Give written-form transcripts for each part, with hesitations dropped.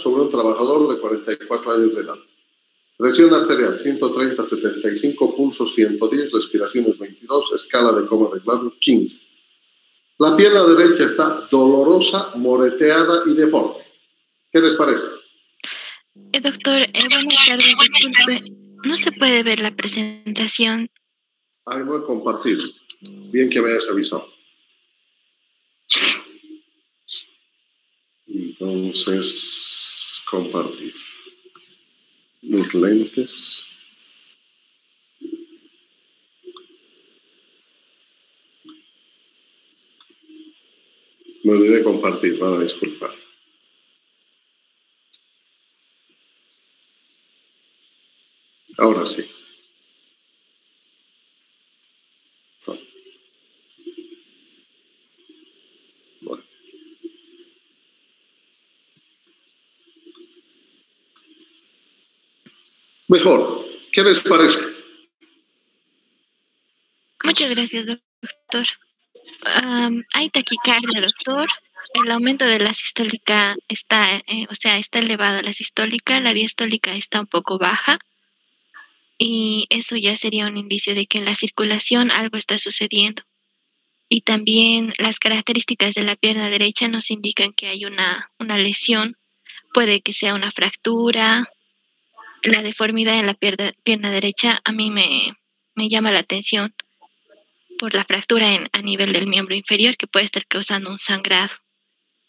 sobre un trabajador de 44 años de edad. Presión arterial 130/75, pulso 110, respiraciones 22, escala de coma de Glasgow 15. La pierna derecha está dolorosa, moreteada y deforme. ¿Qué les parece? Doctor, buenas tardes, disculpe. No se puede ver la presentación. Ay, no he compartido. Bien que me hayas avisado. Entonces, compartir. Mis lentes. Me olvidé de compartir, van a disculpar. Ahora sí. Bueno. Mejor. ¿Qué les parece? Muchas gracias, doctor. Hay taquicardia, doctor. El aumento de la sistólica está, está elevada la sistólica, la diastólica está un poco baja. Y eso ya sería un indicio de que en la circulación algo está sucediendo. Y también las características de la pierna derecha nos indican que hay una lesión. Puede que sea una fractura. La deformidad en la pierna derecha a mí me llama la atención por la fractura a nivel del miembro inferior que puede estar causando un sangrado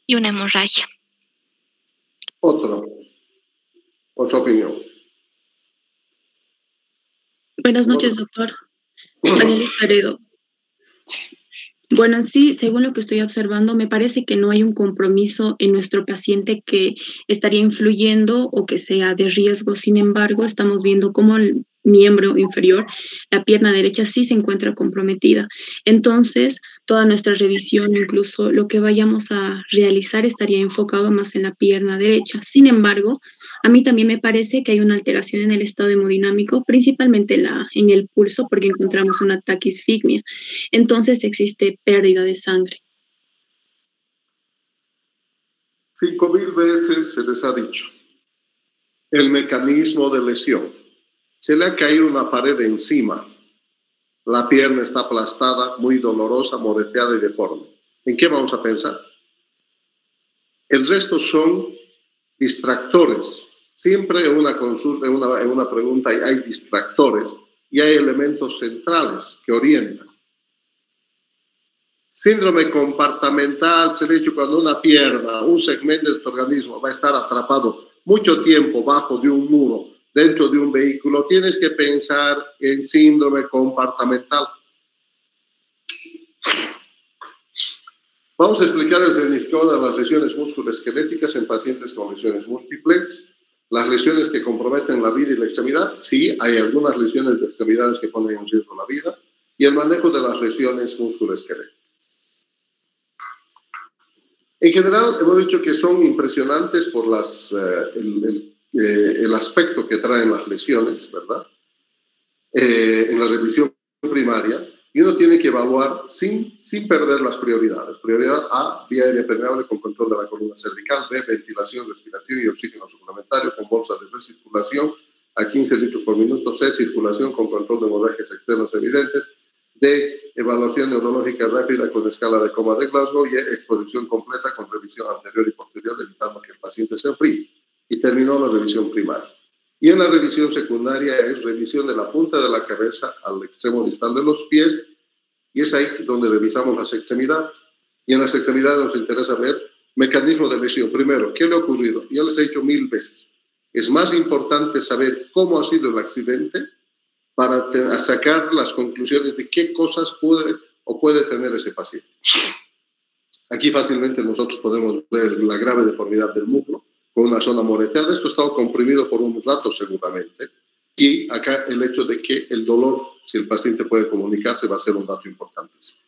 y una hemorragia. Otra opinión. Buenas noches, doctor. Daniel Estaredo. Bueno, sí, según lo que estoy observando, me parece que no hay un compromiso en nuestro paciente que estaría influyendo o que sea de riesgo. Sin embargo, estamos viendo cómo el miembro inferior, la pierna derecha, sí se encuentra comprometida. Entonces, toda nuestra revisión, incluso lo que vayamos a realizar, estaría enfocado más en la pierna derecha. Sin embargo, a mí también me parece que hay una alteración en el estado hemodinámico, principalmente en el pulso, porque encontramos una taquisfigmia. Entonces existe pérdida de sangre. 5.000 veces se les ha dicho el mecanismo de lesión. Se le ha caído una pared encima. La pierna está aplastada, muy dolorosa, moreteada y deforme. ¿En qué vamos a pensar? El resto son distractores. Siempre en una consulta, en una pregunta hay distractores y hay elementos centrales que orientan. Síndrome compartimental se le ha dicho cuando una pierna, un segmento de tu organismo va a estar atrapado mucho tiempo bajo de un muro, dentro de un vehículo, tienes que pensar en síndrome compartimental. Vamos a explicar el significado de las lesiones musculoesqueléticas en pacientes con lesiones múltiples. Las lesiones que comprometen la vida y la extremidad, sí, hay algunas lesiones de extremidades que ponen en riesgo la vida, y el manejo de las lesiones musculoesqueléticas. En general, hemos dicho que son impresionantes por el aspecto que traen las lesiones, ¿verdad? En la revisión primaria, y uno tiene que evaluar sin perder las prioridades. Prioridad A, vía aérea permeable con control de la columna cervical. B, ventilación, respiración y oxígeno suplementario con bolsa de recirculación a 15 litros por minuto. C, circulación con control de hemorragias externas evidentes. D, evaluación neurológica rápida con escala de coma de Glasgow. Y exposición completa con revisión anterior y posterior, evitando que el paciente se enfríe. Y terminó la revisión primaria. Y en la revisión secundaria es revisión de la punta de la cabeza al extremo distal de los pies, y es ahí donde revisamos las extremidades. Y en las extremidades nos interesa ver mecanismo de lesión. Primero, ¿qué le ha ocurrido? Yo les he dicho 1000 veces. Es más importante saber cómo ha sido el accidente para sacar las conclusiones de qué cosas puede tener ese paciente. Aquí fácilmente nosotros podemos ver la grave deformidad del muslo, con una zona moreteada. Esto ha estado comprimido por un rato seguramente, y acá el hecho de que el dolor, si el paciente puede comunicarse, va a ser un dato importantísimo.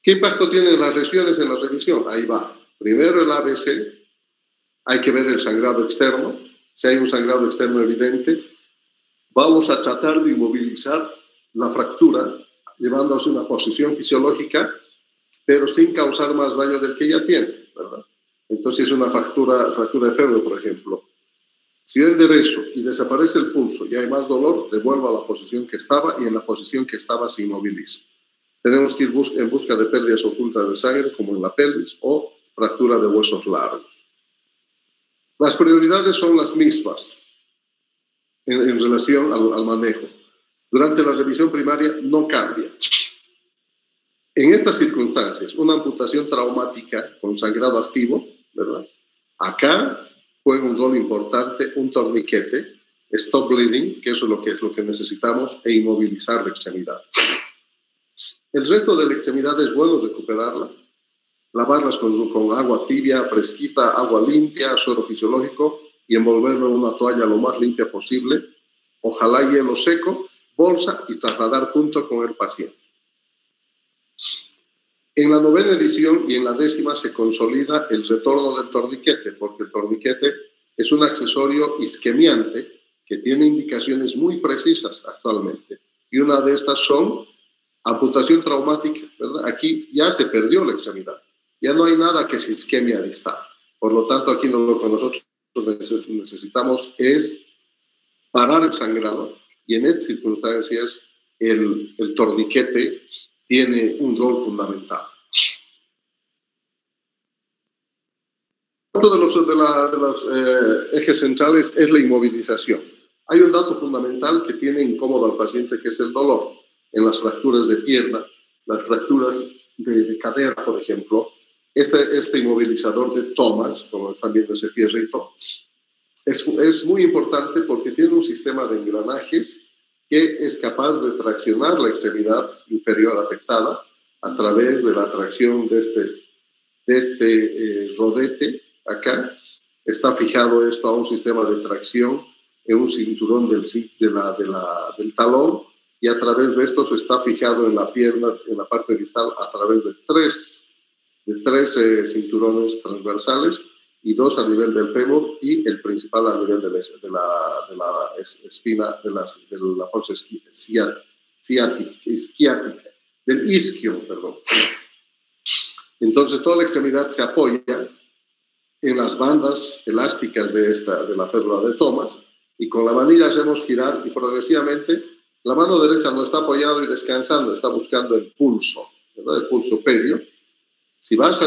¿Qué impacto tienen las lesiones en la revisión? Ahí va. Primero el ABC, hay que ver el sangrado externo. Si hay un sangrado externo evidente, vamos a tratar de inmovilizar la fractura, llevándose a una posición fisiológica, pero sin causar más daño del que ya tiene, ¿verdad? Entonces, es una fractura de fémur, por ejemplo. Si yo enderezo y desaparece el pulso y hay más dolor, devuelvo a la posición que estaba y en la posición que estaba se inmoviliza. Tenemos que ir en busca de pérdidas ocultas de sangre, como en la pelvis, o fractura de huesos largos. Las prioridades son las mismas en relación al manejo. Durante la revisión primaria no cambia. En estas circunstancias, una amputación traumática con sangrado activo, ¿verdad? Acá juega un rol importante un torniquete, stop bleeding, que eso es lo que necesitamos, e inmovilizar la extremidad. El resto de la extremidad es bueno recuperarla, lavarlas con agua tibia, fresquita, agua limpia, suero fisiológico y envolverlo en una toalla lo más limpia posible, ojalá hielo seco, bolsa y trasladar junto con el paciente. En la 9ª edición y en la 10ª se consolida el retorno del torniquete, porque el torniquete es un accesorio isquemiante que tiene indicaciones muy precisas actualmente. Y una de estas son amputación traumática, ¿verdad? Aquí ya se perdió la extremidad. Ya no hay nada que se isquemia distal. Por lo tanto, aquí lo que nosotros necesitamos es parar el sangrado y en estas circunstancias el torniquete tiene un rol fundamental. Otro de los ejes centrales es la inmovilización. Hay un dato fundamental que tiene incómodo al paciente, que es el dolor. En las fracturas de pierna, las fracturas de cadera, por ejemplo, este inmovilizador de Thomas, como están viendo ese fierrito, es muy importante porque tiene un sistema de engranajes que es capaz de traccionar la extremidad inferior afectada a través de la tracción de este rodete. Acá está fijado esto a un sistema de tracción en un cinturón del talón, y a través de esto se está fijado en la pierna, en la parte distal, a través de tres cinturones transversales y 2 a nivel del fémur y el principal a nivel de la espina, de la fosa isquiática, del isquio, perdón. Entonces, toda la extremidad se apoya en las bandas elásticas de la férula de Thomas, y con la manilla hacemos girar y progresivamente la mano derecha no está apoyada y descansando, está buscando el pulso, ¿verdad? El pulso pedio. Si vas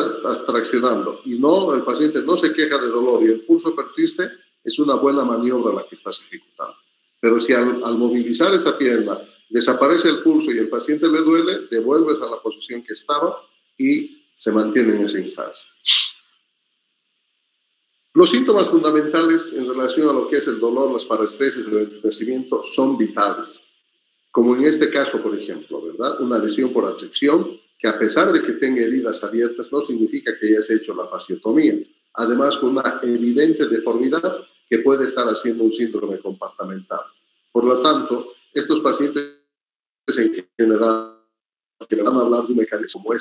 traccionando y el paciente no se queja de dolor y el pulso persiste, es una buena maniobra la que estás ejecutando. Pero si al movilizar esa pierna desaparece el pulso y el paciente le duele, devuelves a la posición que estaba y se mantiene en esa instancia. Los síntomas fundamentales en relación a lo que es el dolor, las parestesis, el entumecimiento son vitales. Como en este caso, por ejemplo, ¿verdad? Una lesión por atracción, que a pesar de que tenga heridas abiertas, no significa que hayas hecho la fasciotomía. Además, con una evidente deformidad que puede estar haciendo un síndrome compartimental. Por lo tanto, estos pacientes en general que van a hablar de un mecanismo como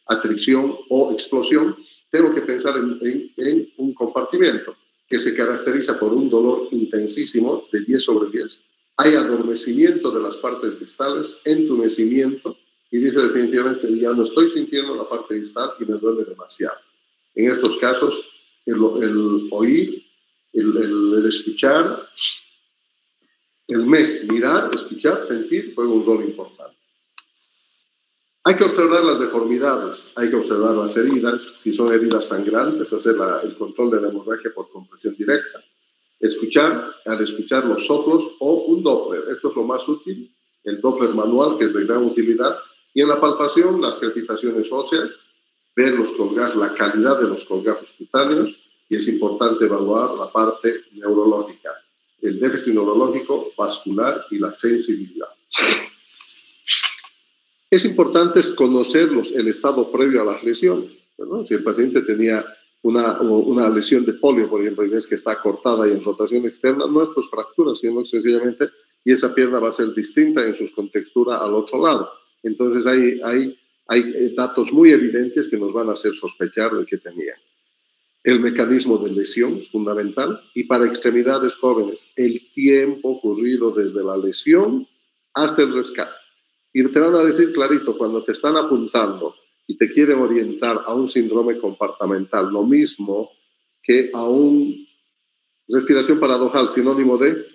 atracción o explosión, tengo que pensar en un compartimento que se caracteriza por un dolor intensísimo de 10/10. Hay adormecimiento de las partes distales, entumecimiento, y dice definitivamente, ya no estoy sintiendo la parte distal y me duele demasiado. En estos casos, el oír, el escuchar, mirar, escuchar, sentir, juega un rol importante. Hay que observar las deformidades, hay que observar las heridas, si son heridas sangrantes, hacer el control de la hemorragia por compresión directa. Al escuchar los soplos o un Doppler, esto es lo más útil, el Doppler manual, que es de gran utilidad, y en la palpación, las crepitaciones óseas, ver la calidad de los colgajos cutáneos, y es importante evaluar la parte neurológica, el déficit neurológico, vascular y la sensibilidad. Es importante conocer el estado previo a las lesiones, ¿no? Si el paciente tenía una lesión de polio, por ejemplo, y ves que está cortada y en rotación externa, no es pues fractura, sino sencillamente, y esa pierna va a ser distinta en su contextura al otro lado. Entonces hay datos muy evidentes que nos van a hacer sospechar de que tenía. El mecanismo de lesión es fundamental, y para extremidades jóvenes, el tiempo ocurrido desde la lesión hasta el rescate. Y te van a decir clarito, cuando te están apuntando y te quieren orientar a un síndrome compartimental, lo mismo que a un respiración paradojal, sinónimo de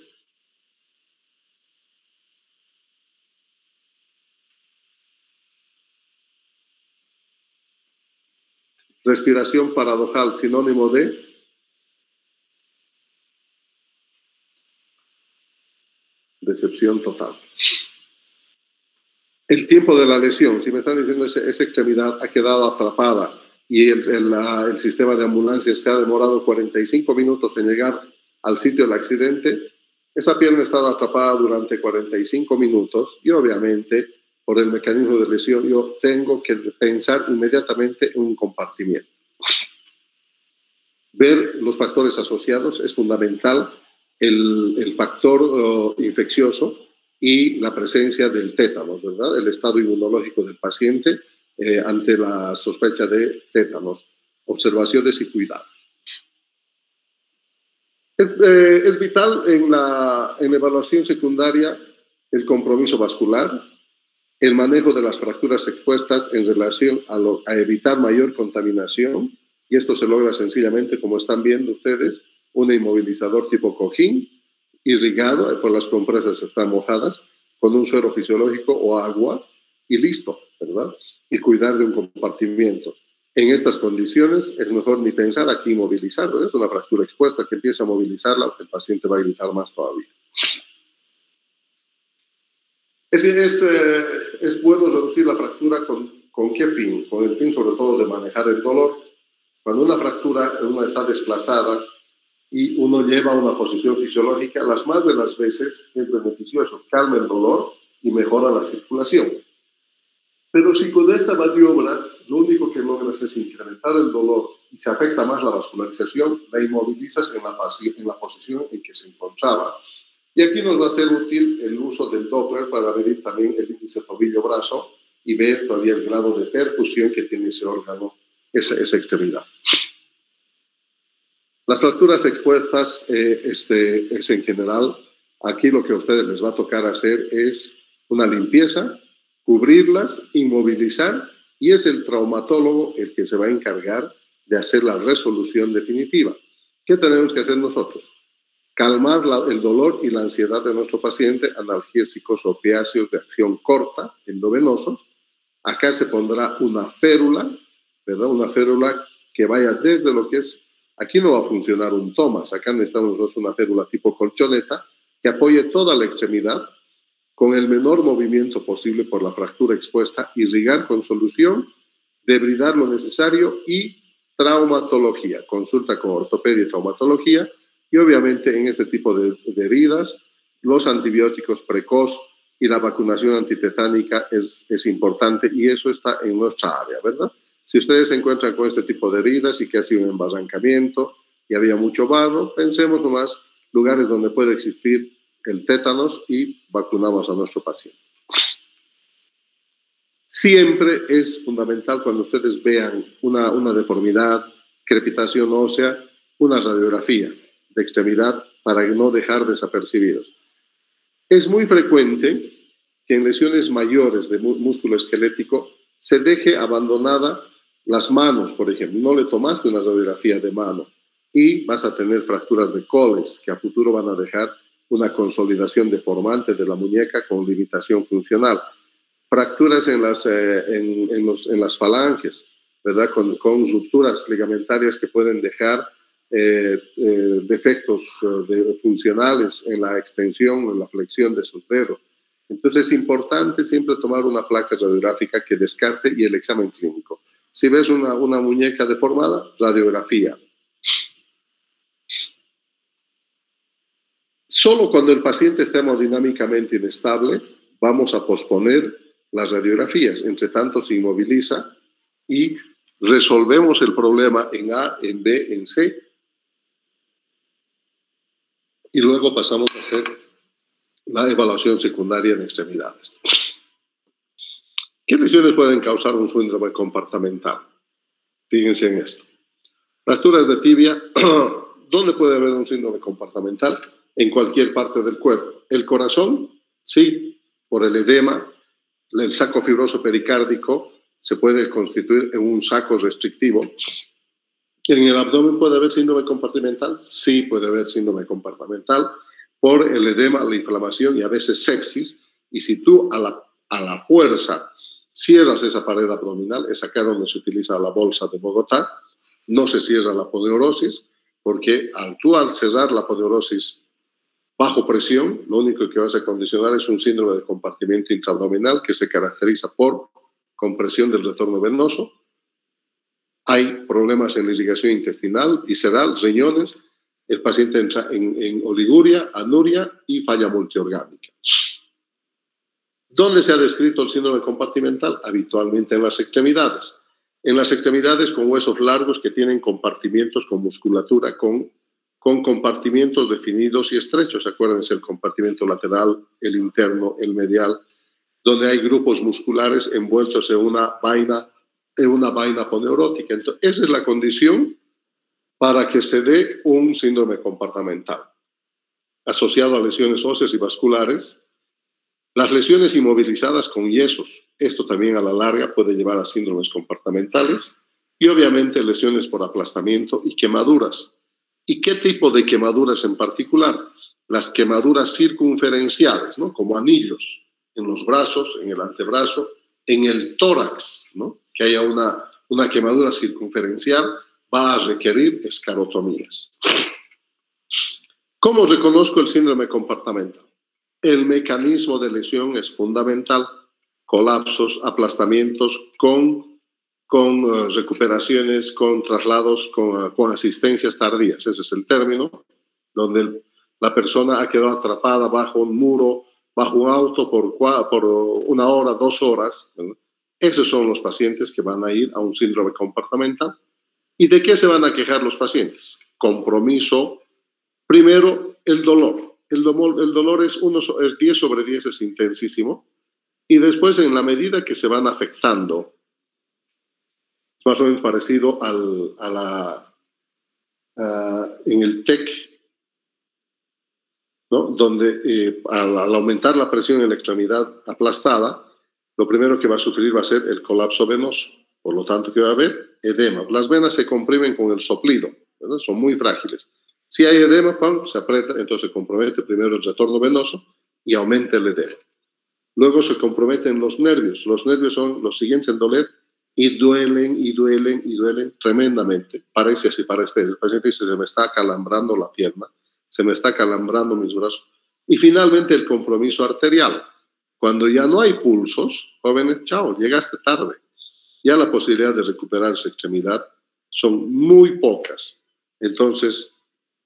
respiración paradojal, sinónimo de decepción total. El tiempo de la lesión, si me están diciendo esa extremidad ha quedado atrapada y el sistema de ambulancia se ha demorado 45 minutos en llegar al sitio del accidente, esa pierna ha estado atrapada durante 45 minutos y obviamente por el mecanismo de lesión yo tengo que pensar inmediatamente en un compartimiento. Ver los factores asociados es fundamental, el factor infeccioso y la presencia del tétanos, ¿verdad? El estado inmunológico del paciente ante la sospecha de tétanos, observaciones y cuidados. Es vital en la evaluación secundaria el compromiso vascular, el manejo de las fracturas expuestas en relación a evitar mayor contaminación, y esto se logra sencillamente, como están viendo ustedes, un inmovilizador tipo cojín, irrigado por las compresas están mojadas, con un suero fisiológico o agua, y listo, ¿verdad? Y cuidar de un compartimiento. En estas condiciones es mejor ni pensar aquí inmovilizarlo, es una fractura expuesta que empieza a movilizarla, el paciente va a gritar más todavía. Es bueno reducir la fractura ¿con qué fin? Con el fin sobre todo de manejar el dolor. Cuando una fractura está desplazada y uno lleva una posición fisiológica, las más de las veces es beneficioso, calma el dolor y mejora la circulación. Pero si con esta maniobra lo único que logras es incrementar el dolor y se afecta más la vascularización, la inmovilizas en la posición en que se encontraba. Y aquí nos va a ser útil el uso del Doppler para medir también el índice tobillo-brazo y ver todavía el grado de perfusión que tiene ese órgano, esa extremidad. Las fracturas expuestas es en general, aquí lo que a ustedes les va a tocar hacer es una limpieza, cubrirlas, inmovilizar, y es el traumatólogo el que se va a encargar de hacer la resolución definitiva. ¿Qué tenemos que hacer nosotros? Calmar el dolor y la ansiedad de nuestro paciente, analgésicos opiáceos de acción corta, endovenosos. Acá se pondrá una férula, ¿verdad? Una férula que vaya desde lo que es. Aquí no va a funcionar un Thomas, acá necesitamos una férula tipo colchoneta que apoye toda la extremidad con el menor movimiento posible por la fractura expuesta, irrigar con solución, debridar lo necesario y traumatología, consulta con ortopedia y traumatología, y obviamente en este tipo de heridas los antibióticos precoz y la vacunación antitetánica es importante y eso está en nuestra área, ¿verdad? Si ustedes se encuentran con este tipo de heridas y que ha sido un embarrancamiento y había mucho barro, pensemos nomás lugares donde puede existir el tétanos y vacunamos a nuestro paciente. Siempre es fundamental cuando ustedes vean una deformidad, crepitación ósea, una radiografía de extremidad para no dejar desapercibidos. Es muy frecuente que en lesiones mayores de músculo esquelético se deje abandonada las manos, por ejemplo. No le tomaste una radiografía de mano y vas a tener fracturas de coles que a futuro van a dejar una consolidación deformante de la muñeca con limitación funcional. Fracturas en las falanges, ¿verdad? Con rupturas ligamentarias que pueden dejar defectos funcionales en la extensión o en la flexión de sus dedos. Entonces es importante siempre tomar una placa radiográfica que descarte y el examen clínico. Si ves una muñeca deformada, radiografía. Solo cuando el paciente esté hemodinámicamente inestable, vamos a posponer las radiografías. Entre tanto, se inmoviliza y resolvemos el problema en A, en B, en C. Y luego pasamos a hacer la evaluación secundaria en extremidades. ¿Qué lesiones pueden causar un síndrome compartimental? Fíjense en esto. Fracturas de tibia. ¿Dónde puede haber un síndrome compartimental? En cualquier parte del cuerpo. ¿El corazón? Sí, por el edema, el saco fibroso pericárdico se puede constituir en un saco restrictivo. ¿En el abdomen puede haber síndrome compartimental? Sí, puede haber síndrome compartimental por el edema, la inflamación y a veces sepsis. Y si tú a la fuerza cierras esa pared abdominal, es acá donde se utiliza la bolsa de Bogotá, no se cierra la aponeurosis, porque al cerrar la aponeurosis bajo presión, lo único que vas a condicionar es un síndrome de compartimiento intraabdominal que se caracteriza por compresión del retorno venoso. Hay problemas en la irrigación intestinal, visceral, riñones. El paciente entra en oliguria, anuria y falla multiorgánica. ¿Dónde se ha descrito el síndrome compartimental? Habitualmente en las extremidades. En las extremidades con huesos largos que tienen compartimientos con musculatura, con compartimientos definidos y estrechos. Acuérdense, el compartimento lateral, el interno, el medial, donde hay grupos musculares envueltos en una vaina aponeurótica. Entonces, esa es la condición para que se dé un síndrome compartimental asociado a lesiones óseas y vasculares. Las lesiones inmovilizadas con yesos, esto también a la larga puede llevar a síndromes compartimentales, y obviamente lesiones por aplastamiento y quemaduras. ¿Y qué tipo de quemaduras en particular? Las quemaduras circunferenciales, ¿no? Como anillos en los brazos, en el antebrazo, en el tórax, ¿no? Que haya una quemadura circunferencial va a requerir esclerotomías. ¿Cómo reconozco el síndrome compartimental? El mecanismo de lesión es fundamental. Colapsos, aplastamientos con recuperaciones, con traslados, con asistencias tardías. Ese es el término, donde la persona ha quedado atrapada bajo un muro, bajo un auto por 1 hora, 2 horas. ¿No? Esos son los pacientes que van a ir a un síndrome compartimental. ¿Y de qué se van a quejar los pacientes? Compromiso. Primero, el dolor. El dolor es 10 sobre 10, es intensísimo. Y después, en la medida que se van afectando, es más o menos parecido en el TEC, ¿no? Donde al aumentar la presión en la extremidad aplastada, lo primero que va a sufrir va a ser el colapso venoso. Por lo tanto, ¿qué va a haber? Edema. Las venas se comprimen con el soplido, ¿verdad? Son muy frágiles. Si hay edema, se aprieta, entonces se compromete primero el retorno venoso y aumenta el edema. Luego se comprometen los nervios. Los nervios son los siguientes en doler y duelen y duelen y duelen tremendamente. Parece así, el paciente dice, se me está acalambrando la pierna, se me está acalambrando mis brazos. Y finalmente el compromiso arterial. Cuando ya no hay pulsos, jóvenes, chao, llegaste tarde. Ya la posibilidad de recuperar esa extremidad son muy pocas. Entonces,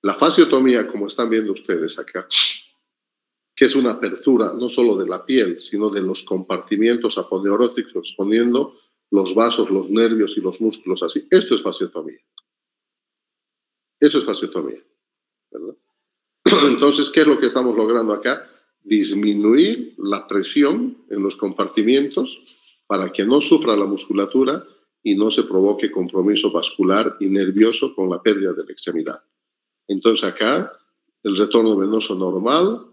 la fasciotomía, como están viendo ustedes acá, que es una apertura no solo de la piel, sino de los compartimientos aponeuróticos, poniendo los vasos, los nervios y los músculos así. Esto es fasciotomía. Eso es fasciotomía, ¿verdad? Entonces, ¿qué es lo que estamos logrando acá? Disminuir la presión en los compartimientos para que no sufra la musculatura y no se provoque compromiso vascular y nervioso con la pérdida de la extremidad. Entonces acá, el retorno venoso normal.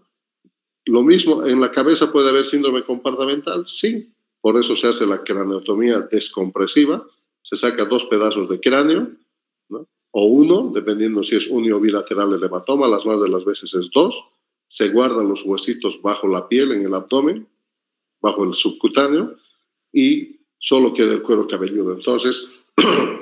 Lo mismo, ¿en la cabeza puede haber síndrome compartimental? Sí, por eso se hace la craneotomía descompresiva, se saca 2 pedazos de cráneo, ¿no? O 1, dependiendo si es uni o bilateral el hematoma, las más de las veces es 2, se guardan los huesitos bajo la piel, en el abdomen, bajo el subcutáneo, y solo queda el cuero cabelludo. Entonces,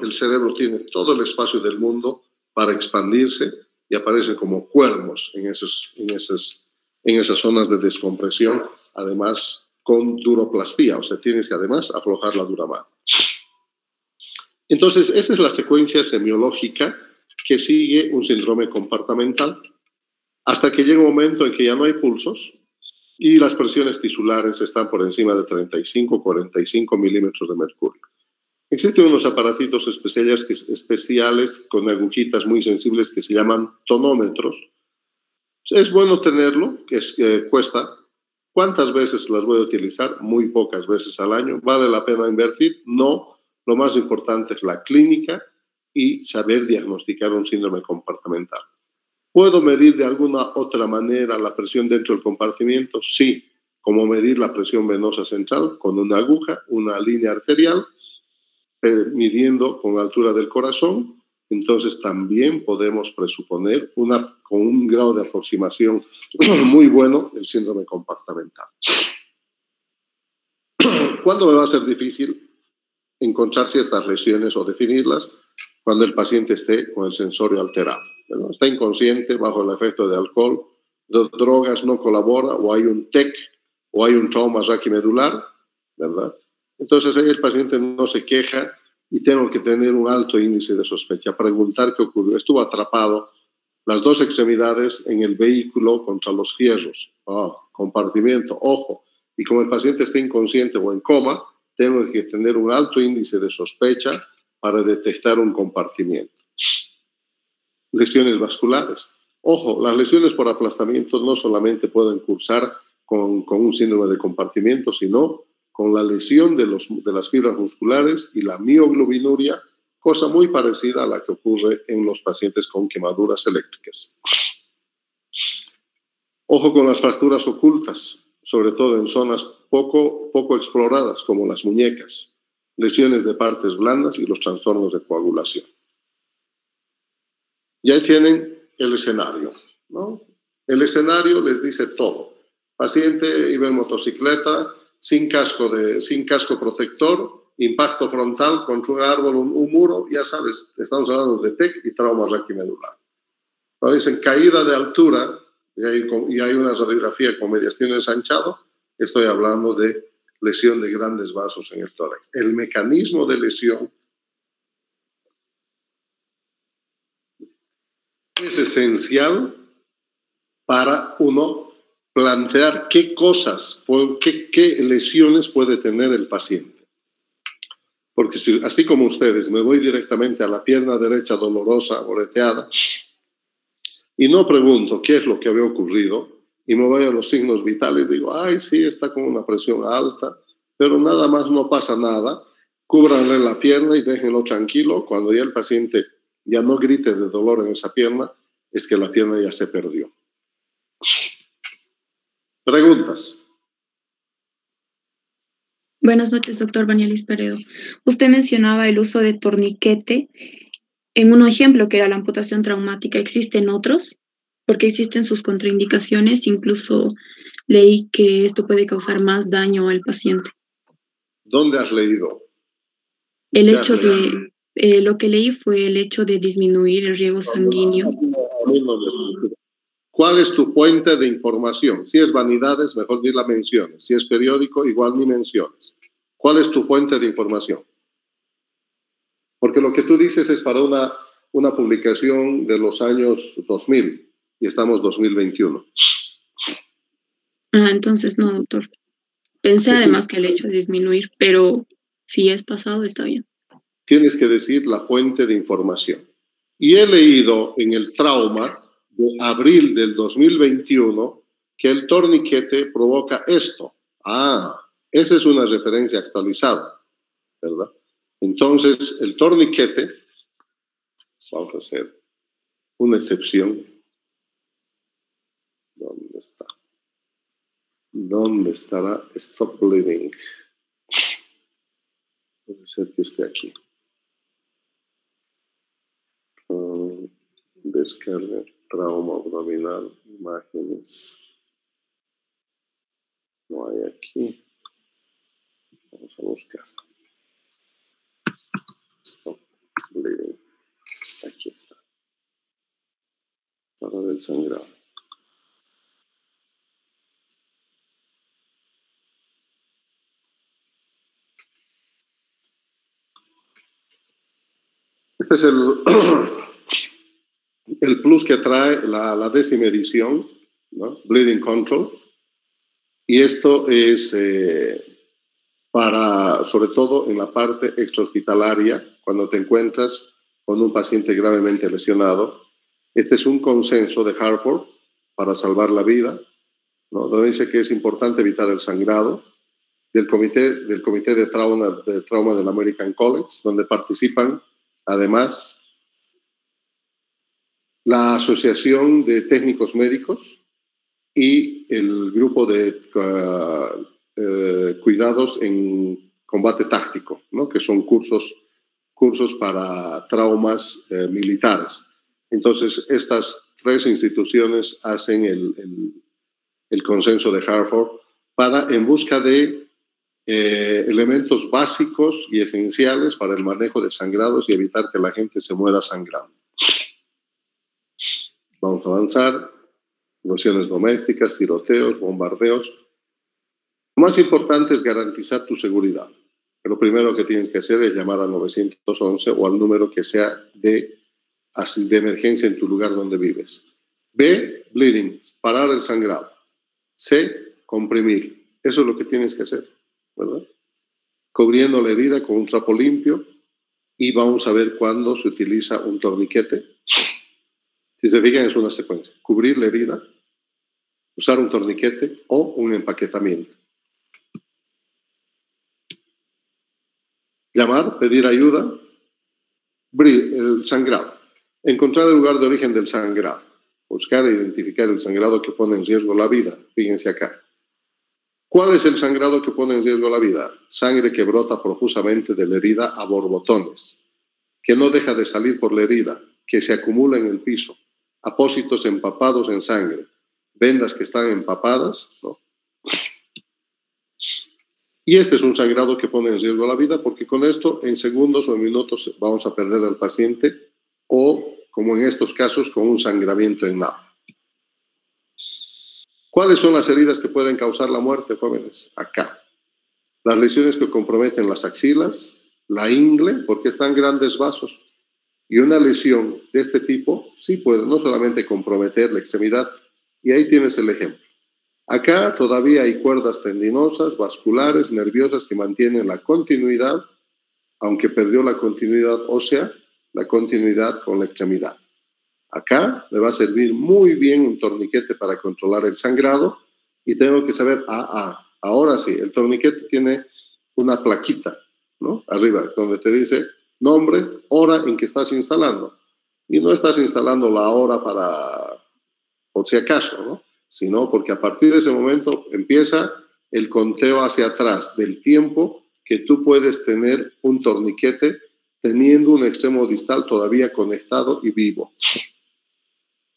el cerebro tiene todo el espacio del mundo para expandirse y aparecen como cuernos en esas zonas de descompresión, además con duroplastía, o sea, tienes que además aflojar la dura madre. Entonces, esa es la secuencia semiológica que sigue un síndrome compartimental, hasta que llega un momento en que ya no hay pulsos y las presiones tisulares están por encima de 35-45 milímetros de mercurio. Existen unos aparatitos especiales con agujitas muy sensibles que se llaman tonómetros. Es bueno tenerlo, cuesta. ¿Cuántas veces las voy a utilizar? Muy pocas veces al año. ¿Vale la pena invertir? No. Lo más importante es la clínica y saber diagnosticar un síndrome compartimental. ¿Puedo medir de alguna otra manera la presión dentro del compartimiento? Sí, como medir la presión venosa central con una aguja, una línea arterial midiendo con la altura del corazón, entonces también podemos presuponer con un grado de aproximación muy bueno el síndrome compartimental. ¿Cuándo me va a ser difícil encontrar ciertas lesiones o definirlas? Cuando el paciente esté con el sensorio alterado, ¿no? Está inconsciente, bajo el efecto de alcohol, de drogas, no colabora, o hay un TEC, o hay un trauma raquimedular, ¿verdad? Entonces ahí el paciente no se queja y tengo que tener un alto índice de sospecha, preguntar qué ocurrió. Estuvo atrapado las dos extremidades en el vehículo contra los fierros. Compartimiento, ojo. Y como el paciente está inconsciente o en coma, tengo que tener un alto índice de sospecha para detectar un compartimiento. Lesiones vasculares. Ojo, las lesiones por aplastamiento no solamente pueden cursar con un síndrome de compartimiento, sino con la lesión de las fibras musculares y la mioglobinuria, cosa muy parecida a la que ocurre en los pacientes con quemaduras eléctricas. Ojo con las fracturas ocultas, sobre todo en zonas poco exploradas, como las muñecas, lesiones de partes blandas y los trastornos de coagulación. Y ahí tienen el escenario, ¿no? El escenario les dice todo. Paciente iba en motocicleta, sin casco protector, impacto frontal contra un árbol, un muro, ya sabes, estamos hablando de TEC y trauma raquimedular. Cuando dicen caída de altura y hay una radiografía con mediastino ensanchado, estoy hablando de lesión de grandes vasos en el tórax. El mecanismo de lesión es esencial para uno plantear qué cosas, qué lesiones puede tener el paciente. Porque así como ustedes, me voy directamente a la pierna derecha dolorosa, moreteada, y no pregunto qué es lo que había ocurrido, y me voy a los signos vitales, digo, ay, sí, está con una presión alta, pero nada más, no pasa nada, cúbranle la pierna y déjenlo tranquilo. Cuando ya el paciente ya no grite de dolor en esa pierna, es que la pierna ya se perdió. Preguntas. Buenas noches, doctor Banielis Peredo. Usted mencionaba el uso de torniquete en un ejemplo que era la amputación traumática. ¿Existen otros? Porque existen sus contraindicaciones. Incluso leí que esto puede causar más daño al paciente. ¿Dónde has leído? El hecho de, lo que leí fue el hecho de disminuir el riego sanguíneo. ¿Cuál es tu fuente de información? Si es vanidades, mejor ni la menciones. Si es periódico, igual ni menciones. ¿Cuál es tu fuente de información? Porque lo que tú dices es para una publicación de los años 2000 y estamos 2021. Entonces no, doctor. Pensé además que el hecho de disminuir, pero si es pasado, está bien. Tienes que decir la fuente de información. Y he leído en el trauma de abril del 2021 que el torniquete provoca esto. Esa es una referencia actualizada, ¿verdad? Entonces, el torniquete, vamos a hacer una excepción. ¿Dónde está? ¿Dónde estará stop bleeding? Puede ser que esté aquí. Descarga, trauma abdominal, imágenes. No hay aquí. Vamos a buscar. Stop bleeding. Aquí está. Para del sangrado. Este es el plus que trae la 10ª edición, ¿no? Bleeding Control. Y esto es para, sobre todo en la parte extrahospitalaria, cuando te encuentras con un paciente gravemente lesionado. Este es un consenso de Hartford para salvar la vida, ¿no? Donde dice que es importante evitar el sangrado, del comité de trauma del American College, donde participan además la Asociación de Técnicos Médicos y el grupo de cuidados en combate táctico, ¿no? Que son cursos cursos para traumas militares. Entonces, estas 3 instituciones hacen el consenso de Hartford en busca de elementos básicos y esenciales para el manejo de sangrados y evitar que la gente se muera sangrando. Vamos a avanzar. Violaciones domésticas, tiroteos, bombardeos. Lo más importante es garantizar tu seguridad. Lo primero que tienes que hacer es llamar al 911 o al número que sea de emergencia en tu lugar donde vives. B, bleeding, parar el sangrado. C, comprimir. Eso es lo que tienes que hacer, ¿verdad? Cubriendo la herida con un trapo limpio y vamos a ver cuándo se utiliza un torniquete. Si se fijan, es una secuencia. Cubrir la herida, usar un torniquete o un empaquetamiento. Llamar, pedir ayuda, el sangrado. Encontrar el lugar de origen del sangrado. Buscar e identificar el sangrado que pone en riesgo la vida. Fíjense acá. ¿Cuál es el sangrado que pone en riesgo la vida? Sangre que brota profusamente de la herida a borbotones, que no deja de salir por la herida, que se acumula en el piso, apósitos empapados en sangre, vendas que están empapadas, ¿no? Y este es un sangrado que pone en riesgo la vida porque con esto en segundos o en minutos vamos a perder al paciente o, como en estos casos, con un sangramiento en napa. ¿Cuáles son las heridas que pueden causar la muerte, jóvenes? Acá. Las lesiones que comprometen las axilas, la ingle, porque están grandes vasos. Y una lesión de este tipo sí puede no solamente comprometer la extremidad, y ahí tienes el ejemplo. Acá todavía hay cuerdas tendinosas, vasculares, nerviosas que mantienen la continuidad, aunque perdió la continuidad ósea, la continuidad con la extremidad. Acá me va a servir muy bien un torniquete para controlar el sangrado y tengo que saber, ahora sí, el torniquete tiene una plaquita, ¿no? Arriba, donde te dice nombre, hora en que estás instalando. Y no estás instalando la hora por si acaso, ¿no? Sino porque a partir de ese momento empieza el conteo hacia atrás del tiempo que tú puedes tener un torniquete teniendo un extremo distal todavía conectado y vivo.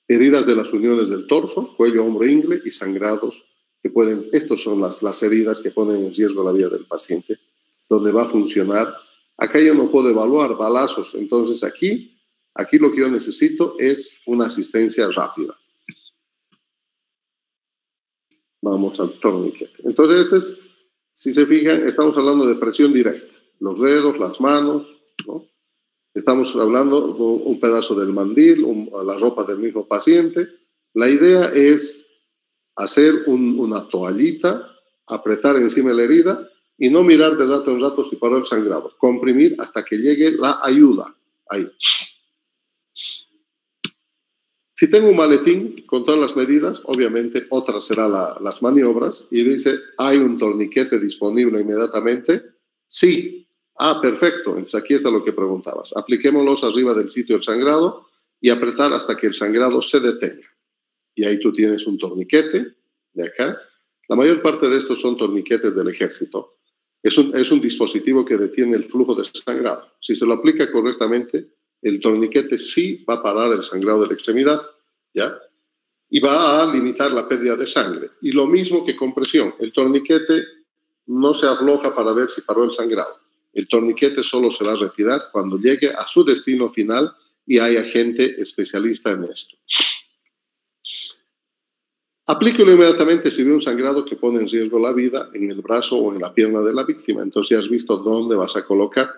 Heridas de las uniones del torso, cuello, hombro, ingle y sangrados que pueden, estos son las heridas que ponen en riesgo la vida del paciente, donde va a funcionar. Acá yo no puedo evaluar balazos, entonces aquí lo que yo necesito es una asistencia rápida. Vamos al torniquete. Entonces, si se fijan, estamos hablando de presión directa. Los dedos, las manos, ¿no? Estamos hablando de un pedazo del mandil, la ropa del mismo paciente. La idea es hacer una toallita, apretar encima de la herida y no mirar de rato en rato si paró el sangrado. Comprimir hasta que llegue la ayuda. Ahí. Si tengo un maletín con todas las medidas, obviamente otra será las maniobras y dice, ¿hay un torniquete disponible inmediatamente? Sí. Perfecto. Entonces aquí está lo que preguntabas. Apliquémoslos arriba del sitio del sangrado y apretar hasta que el sangrado se detenga. Y ahí tú tienes un torniquete de acá. La mayor parte de estos son torniquetes del ejército. Es un dispositivo que detiene el flujo de sangrado. Si se lo aplica correctamente, el torniquete sí va a parar el sangrado de la extremidad, ¿ya? Y va a limitar la pérdida de sangre. Y lo mismo que compresión. El torniquete no se afloja para ver si paró el sangrado. El torniquete solo se va a retirar cuando llegue a su destino final y haya gente especialista en esto. Aplíquelo inmediatamente si ve un sangrado que pone en riesgo la vida en el brazo o en la pierna de la víctima. Entonces ya has visto dónde vas a colocar.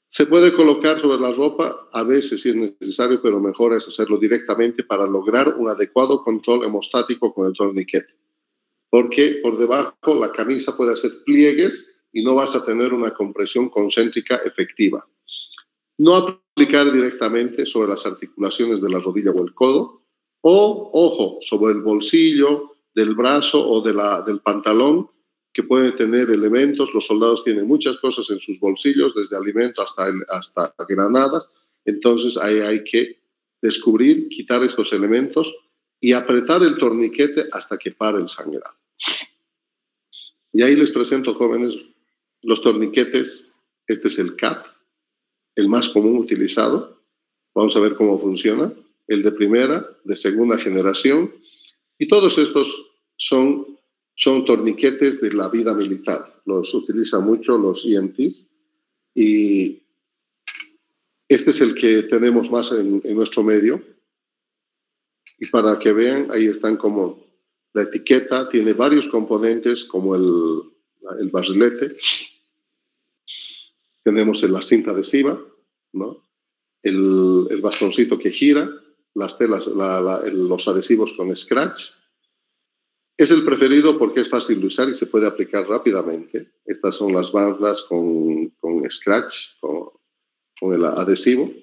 Se puede colocar sobre la ropa, a veces si es necesario, pero mejor es hacerlo directamente para lograr un adecuado control hemostático con el torniquete. Porque por debajo la camisa puede hacer pliegues y no vas a tener una compresión concéntrica efectiva. No aplicar directamente sobre las articulaciones de la rodilla o el codo, o, ojo, sobre el bolsillo del brazo o del pantalón, que pueden tener elementos. Los soldados tienen muchas cosas en sus bolsillos, desde alimento hasta granadas. Entonces ahí hay que descubrir, quitar estos elementos y apretar el torniquete hasta que pare el sangrado. Y ahí les presento, jóvenes, los torniquetes. Este es el CAT. el más común utilizado. Vamos a ver cómo funciona. El de primera, de segunda generación. Y todos estos son torniquetes de la vida militar. Los utilizan mucho los EMTs. Y este es el que tenemos más en nuestro medio. Y para que vean, ahí están como la etiqueta. Tiene varios componentes como el barrilete. Tenemos la cinta adhesiva, ¿no? El bastoncito que gira, las telas, los adhesivos con scratch. Es el preferido porque es fácil de usar y se puede aplicar rápidamente. Estas son las bandas con scratch, con el adhesivo.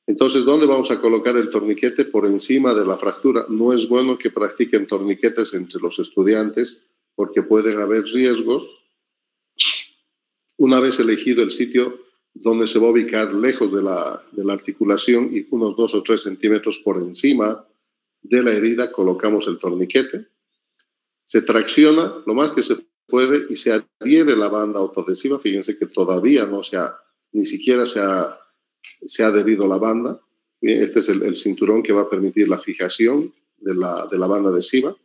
Entonces, ¿dónde vamos a colocar el torniquete? Por encima de la fractura. No es bueno que practiquen torniquetes entre los estudiantes porque pueden haber riesgos. Una vez elegido el sitio donde se va a ubicar lejos de la articulación y unos 2 o 3 centímetros por encima de la herida, colocamos el torniquete. Se tracciona lo más que se puede y se adhiere la banda autoadhesiva. Fíjense que todavía ni siquiera se ha adherido la banda. Este es el cinturón que va a permitir la fijación de la banda adhesiva.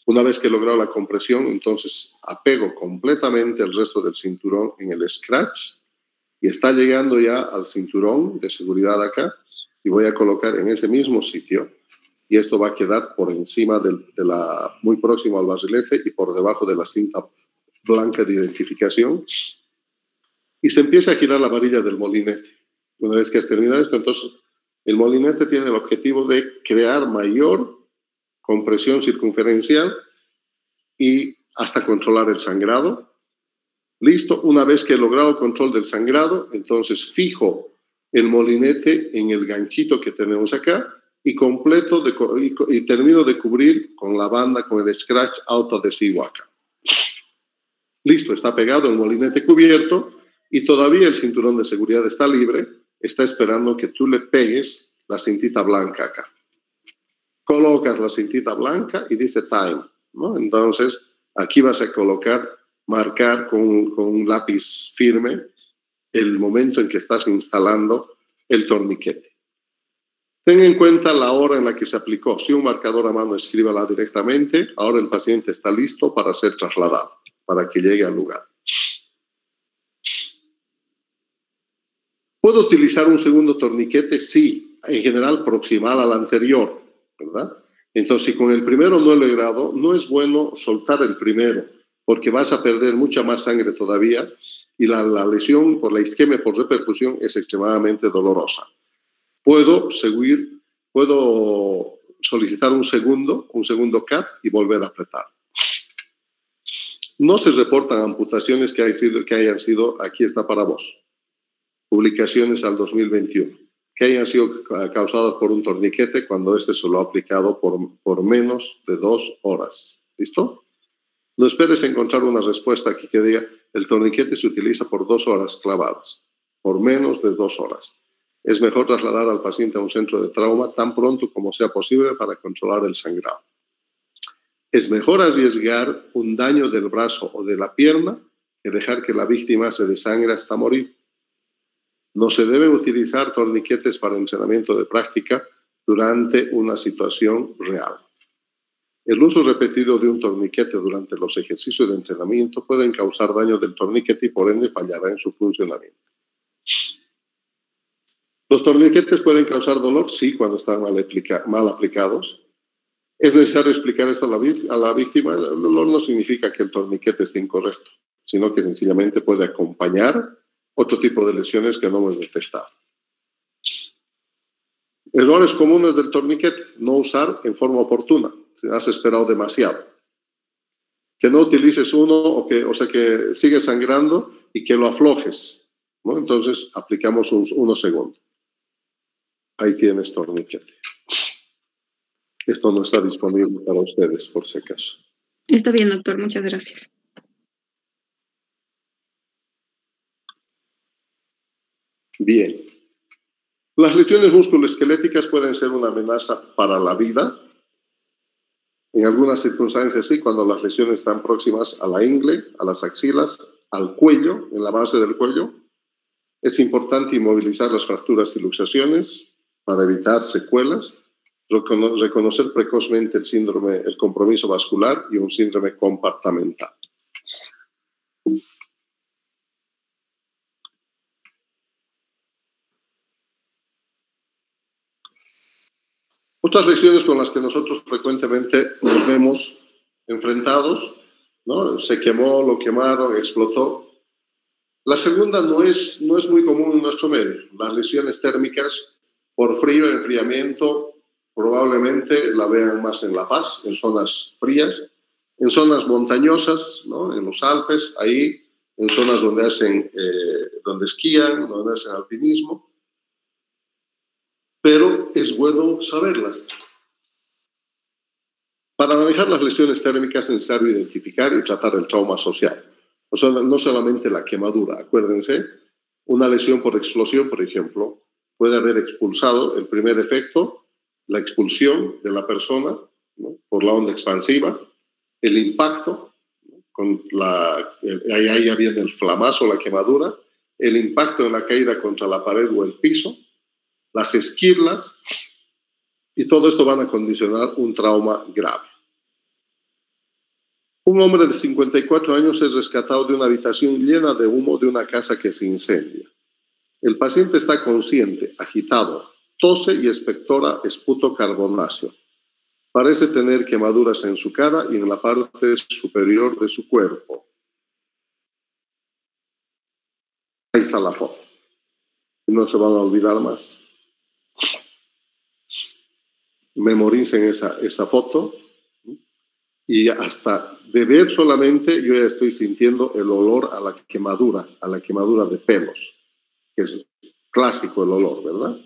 Una vez que he logrado la compresión, entonces apego completamente el resto del cinturón en el scratch y está llegando ya al cinturón de seguridad acá y voy a colocar en ese mismo sitio y esto va a quedar por encima muy próximo al barrilete y por debajo de la cinta blanca de identificación y se empieza a girar la varilla del molinete. Una vez que has terminado esto, entonces el molinete tiene el objetivo de crear mayor compresión circunferencial y hasta controlar el sangrado. Listo, una vez que he logrado control del sangrado, entonces fijo el molinete en el ganchito que tenemos acá y termino de cubrir con la banda, con el scratch autoadhesivo acá. Listo, está pegado el molinete cubierto y todavía el cinturón de seguridad está libre, está esperando que tú le pegues la cintita blanca acá. Colocas la cintita blanca y dice time, ¿no? Entonces, aquí vas a marcar con un lápiz firme el momento en que estás instalando el torniquete. Ten en cuenta la hora en la que se aplicó. Si un marcador a mano, escríbala directamente. Ahora el paciente está listo para ser trasladado, para que llegue al lugar. ¿Puedo utilizar un segundo torniquete? Sí, en general proximal al anterior, ¿verdad? Entonces, si con el primero no he logrado, no es bueno soltar el primero, porque vas a perder mucha más sangre todavía y la lesión por la isquemia por reperfusión es extremadamente dolorosa. Puedo solicitar un segundo CAT y volver a apretar. No se reportan amputaciones que hayan sido, aquí está para vos, publicaciones al 2021, que hayan sido causadas por un torniquete cuando este se lo ha aplicado por menos de 2 horas. ¿Listo? No esperes encontrar una respuesta aquí que diga el torniquete se utiliza por 2 horas clavadas, por menos de 2 horas. Es mejor trasladar al paciente a un centro de trauma tan pronto como sea posible para controlar el sangrado. Es mejor arriesgar un daño del brazo o de la pierna que dejar que la víctima se desangre hasta morir. No se deben utilizar torniquetes para entrenamiento de práctica durante una situación real. El uso repetido de un torniquete durante los ejercicios de entrenamiento pueden causar daño del torniquete y por ende fallará en su funcionamiento. ¿Los torniquetes pueden causar dolor? Sí, cuando están mal aplicados. ¿Es necesario explicar esto a la víctima? El dolor no significa que el torniquete esté incorrecto, sino que sencillamente puede acompañar otro tipo de lesiones que no hemos detectado. Errores comunes del torniquete: no usar en forma oportuna, si has esperado demasiado. Que no utilices uno o sea que sigue sangrando y que lo aflojes, ¿no? Entonces aplicamos unos segundos. Ahí tienes torniquete. Esto no está disponible para ustedes, por si acaso. Está bien, doctor. Muchas gracias. Bien. Las lesiones musculoesqueléticas pueden ser una amenaza para la vida. En algunas circunstancias sí, cuando las lesiones están próximas a la ingle, a las axilas, al cuello, en la base del cuello. Es importante inmovilizar las fracturas y luxaciones para evitar secuelas, reconocer precozmente el síndrome, el compromiso vascular y un síndrome compartimental. Otras lesiones con las que nosotros frecuentemente nos vemos enfrentados, ¿no? Se quemó, lo quemaron, explotó. La segunda no es muy común en nuestro medio. Las lesiones térmicas por frío, enfriamiento, probablemente la vean más en La Paz, en zonas frías, en zonas montañosas, ¿no? En los Alpes, ahí, en zonas donde donde esquían, donde hacen alpinismo. Pero es bueno saberlas. Para manejar las lesiones térmicas es necesario identificar y tratar el trauma asociado. O sea, no solamente la quemadura. Acuérdense, una lesión por explosión, por ejemplo, puede haber expulsado el primer efecto, la expulsión de la persona, ¿no? Por la onda expansiva, el impacto, ¿no? Ahí ya viene el flamazo, la quemadura, el impacto en la caída contra la pared o el piso, las esquirlas, y todo esto van a condicionar un trauma grave. Un hombre de 54 años es rescatado de una habitación llena de humo de una casa que se incendia. El paciente está consciente, agitado, tose y expectora esputo carbonáceo. Parece tener quemaduras en su cara y en la parte superior de su cuerpo. Ahí está la foto. No se van a olvidar más. Memoricen esa foto. Y hasta de ver solamente, yo ya estoy sintiendo el olor a la quemadura de pelos, que es clásico el olor, ¿verdad?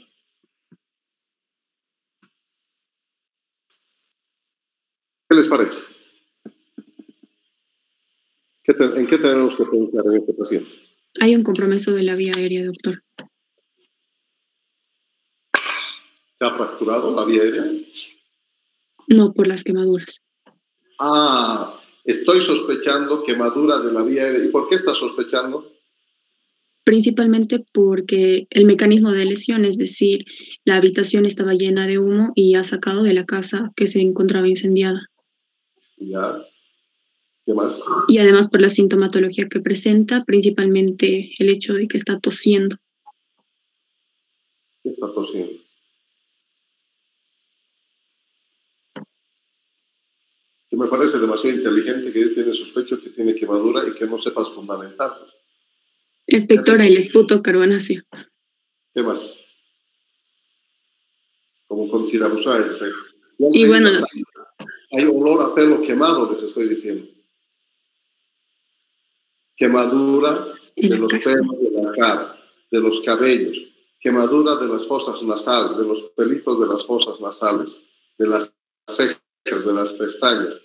¿Qué les parece? ¿En qué tenemos que pensar en este paciente? Hay un compromiso de la vía aérea, doctor. ¿Se ha fracturado la vía aérea? No, por las quemaduras. Estoy sospechando quemadura de la vía aérea. ¿Y por qué estás sospechando? Principalmente porque el mecanismo de lesión, es decir, la habitación estaba llena de humo y ha sacado de la casa que se encontraba incendiada. Ya. ¿Qué más? Y además por la sintomatología que presenta, principalmente el hecho de que está tosiendo. ¿Qué está tosiendo? Que me parece demasiado inteligente que tiene sospecho que tiene quemadura y que no sepas fundamentar. Expectora el esputo carbonáceo. ¿Qué más? Como con tirabusaires. Y bueno, hay olor a pelo quemado, les estoy diciendo. Quemadura de los pelos de la cara, de los cabellos, quemadura de las fosas nasales, de los pelitos de las fosas nasales, de las cejas, de las pestañas.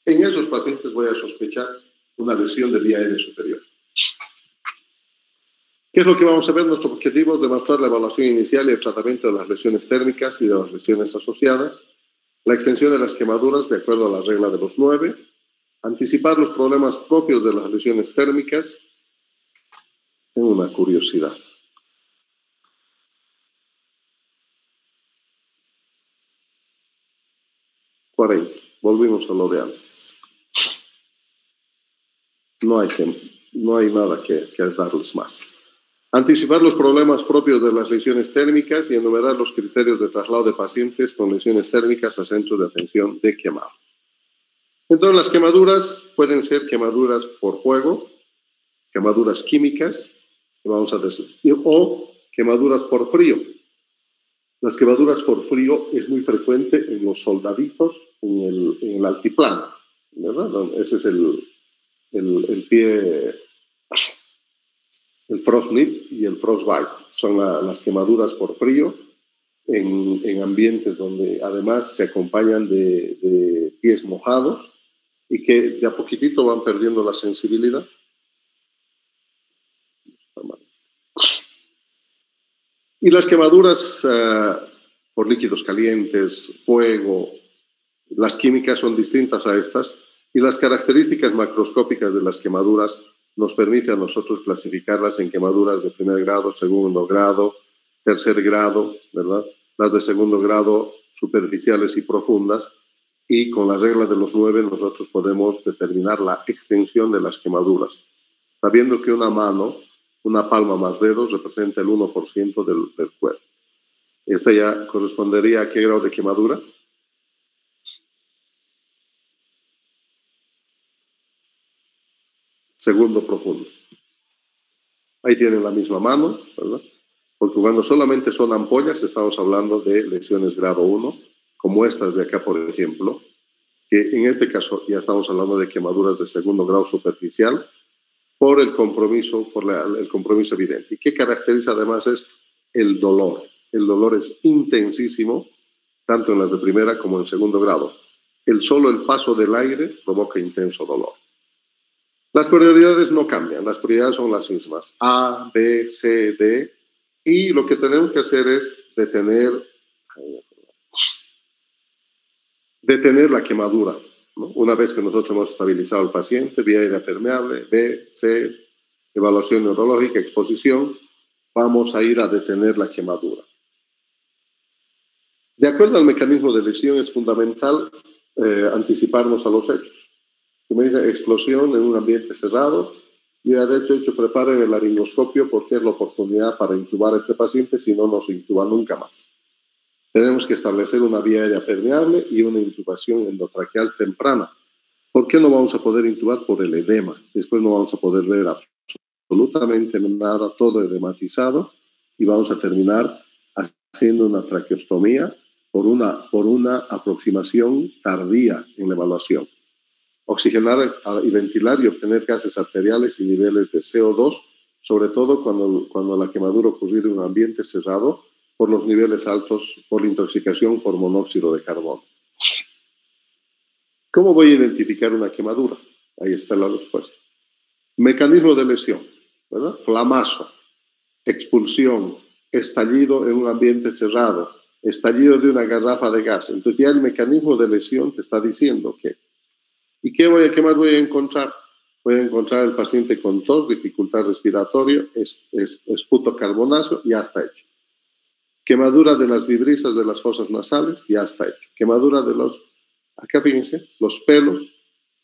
En esos pacientes voy a sospechar una lesión de vía aérea superior. ¿Qué es lo que vamos a ver? Nuestro objetivo es demostrar la evaluación inicial y el tratamiento de las lesiones térmicas y de las lesiones asociadas, la extensión de las quemaduras de acuerdo a la regla de los 9, anticipar los problemas propios de las lesiones térmicas. Tengo una curiosidad. Volvimos a lo de antes. No hay nada que darles más. Anticipar los problemas propios de las lesiones térmicas y enumerar los criterios de traslado de pacientes con lesiones térmicas a centros de atención de quemado. Entonces, las quemaduras pueden ser quemaduras por fuego, quemaduras químicas, que vamos a decir, o quemaduras por frío. Las quemaduras por frío es muy frecuente en los soldaditos, en el altiplano, ¿verdad? Ese es el pie, el frostnip y el frostbite. Son las quemaduras por frío en ambientes donde además se acompañan de pies mojados y que de a poquitito van perdiendo la sensibilidad. Y las quemaduras por líquidos calientes, fuego, las químicas son distintas a estas y las características macroscópicas de las quemaduras nos permite a nosotros clasificarlas en quemaduras de primer grado, segundo grado, tercer grado, ¿verdad? Las de segundo grado superficiales y profundas, y con la regla de los 9 nosotros podemos determinar la extensión de las quemaduras, sabiendo que una mano, una palma más dedos, representa el 1% del cuerpo. Esta ya correspondería a qué grado de quemadura. Segundo profundo. Ahí tienen la misma mano, ¿verdad? Porque cuando solamente son ampollas, estamos hablando de lesiones grado 1, como estas de acá, por ejemplo, que en este caso ya estamos hablando de quemaduras de segundo grado superficial por el compromiso, el compromiso evidente. ¿Y qué caracteriza además es el dolor? El dolor es intensísimo, tanto en las de primera como en segundo grado. Solo el paso del aire provoca intenso dolor. Las prioridades no cambian, las prioridades son las mismas, A, B, C, D, y lo que tenemos que hacer es detener la quemadura, ¿no? Una vez que nosotros hemos estabilizado al paciente, vía aérea permeable, B, C, evaluación neurológica, exposición, vamos a ir a detener la quemadura. De acuerdo al mecanismo de lesión, es fundamental anticiparnos a los hechos. Si me dice explosión en un ambiente cerrado, yo ya de hecho preparen el laringoscopio porque es la oportunidad para intubar a este paciente, si no, no se intuba nunca más. Tenemos que establecer una vía aérea permeable y una intubación endotraqueal temprana. ¿Por qué no vamos a poder intubar? Por el edema. Después no vamos a poder ver absolutamente nada, todo edematizado, y vamos a terminar haciendo una traqueostomía por una aproximación tardía en la evaluación. Oxigenar y ventilar y obtener gases arteriales y niveles de CO2, sobre todo cuando la quemadura ocurre en un ambiente cerrado, por los niveles altos por la intoxicación por monóxido de carbono. ¿Cómo voy a identificar una quemadura? Ahí está la respuesta. Mecanismo de lesión, ¿verdad? Flamazo, expulsión, estallido en un ambiente cerrado, estallido de una garrafa de gas. Entonces ya el mecanismo de lesión te está diciendo que. ¿Y qué más voy a encontrar? Voy a encontrar el paciente con tos, dificultad respiratoria, esputo carbonáceo, ya está hecho. Quemadura de las vibrisas de las fosas nasales, ya está hecho. Quemadura de acá fíjense, los pelos,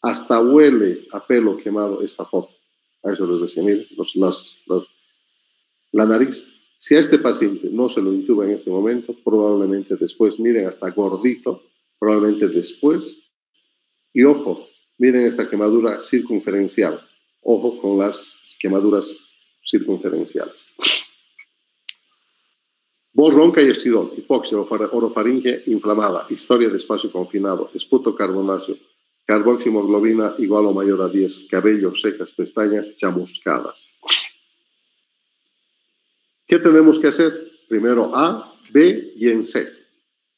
hasta huele a pelo quemado esta foto. A eso les decía, miren, la nariz. Si a este paciente no se lo intuba en este momento, probablemente después, miren, hasta gordito, probablemente después. Y ojo, miren esta quemadura circunferencial. Ojo con las quemaduras circunferenciales. Voz ronca y estridor, hipoxia, orofaringe inflamada, historia de espacio confinado, esputo carbonáceo, carboximoglobina igual o mayor a 10, cabello, cejas, pestañas chamuscadas. ¿Qué tenemos que hacer? Primero A, B y en C.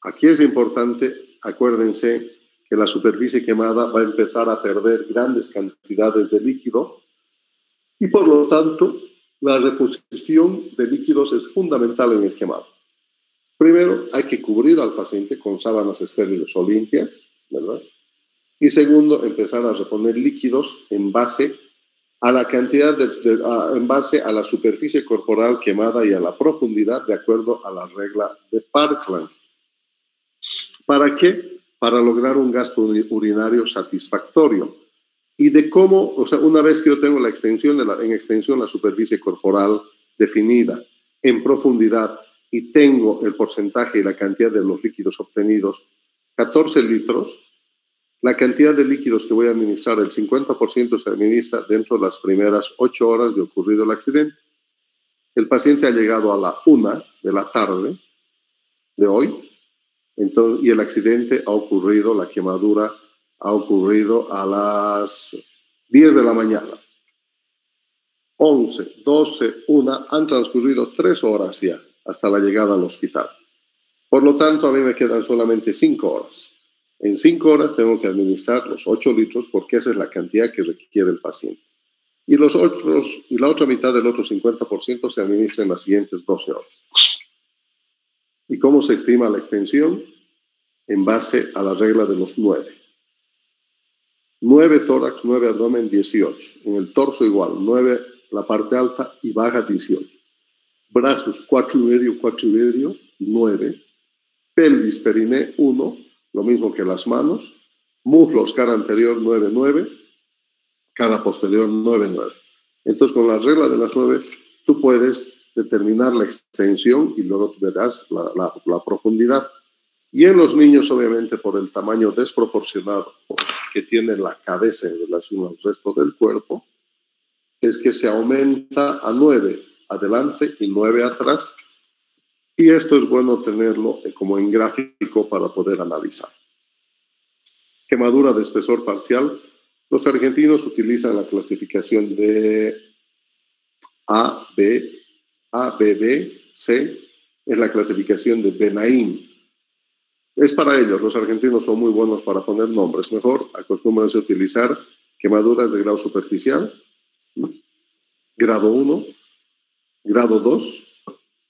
Aquí es importante, acuérdense, que la superficie quemada va a empezar a perder grandes cantidades de líquido y por lo tanto la reposición de líquidos es fundamental en el quemado. Primero, hay que cubrir al paciente con sábanas estériles o limpias, ¿verdad? Y segundo, empezar a reponer líquidos en base a la cantidad, en base a la superficie corporal quemada y a la profundidad, de acuerdo a la regla de Parkland. ¿Para qué? Para lograr un gasto urinario satisfactorio. Y de cómo, o sea, una vez que yo tengo en extensión la superficie corporal definida, en profundidad, y tengo el porcentaje y la cantidad de los líquidos obtenidos, 14 litros, la cantidad de líquidos que voy a administrar, el 50% se administra dentro de las primeras 8 horas de ocurrido el accidente. El paciente ha llegado a la 1 de la tarde de hoy, entonces, y el accidente ha ocurrido, la quemadura ha ocurrido a las 10 de la mañana. 11, 12, 1, han transcurrido 3 horas ya hasta la llegada al hospital. Por lo tanto, a mí me quedan solamente 5 horas. En 5 horas tengo que administrar los 8 litros porque esa es la cantidad que requiere el paciente. Y la otra mitad del otro 50% se administra en las siguientes 12 horas. ¿Y cómo se estima la extensión? En base a la regla de los 9. 9 tórax, 9 abdomen, 18. En el torso igual, 9 la parte alta y baja, 18. Brazos, 4 y medio, 4 y medio, 9. Pelvis, periné, 1, lo mismo que las manos. Muslos, cara anterior, 9, 9. Cara posterior, 9, 9. Entonces, con la regla de las 9, tú puedes determinar la extensión y luego tú verás la profundidad. Y en los niños, obviamente, por el tamaño desproporcionado que tiene la cabeza en relación al resto del cuerpo, es que se aumenta a 9 adelante y 9 atrás. Y esto es bueno tenerlo como en gráfico para poder analizar. Quemadura de espesor parcial. Los argentinos utilizan la clasificación de A, B, C. Es la clasificación de Benaim. Es para ellos, los argentinos son muy buenos para poner nombres. Mejor acostúmbrense a utilizar quemaduras de grado superficial, ¿no? Grado 1, grado 2,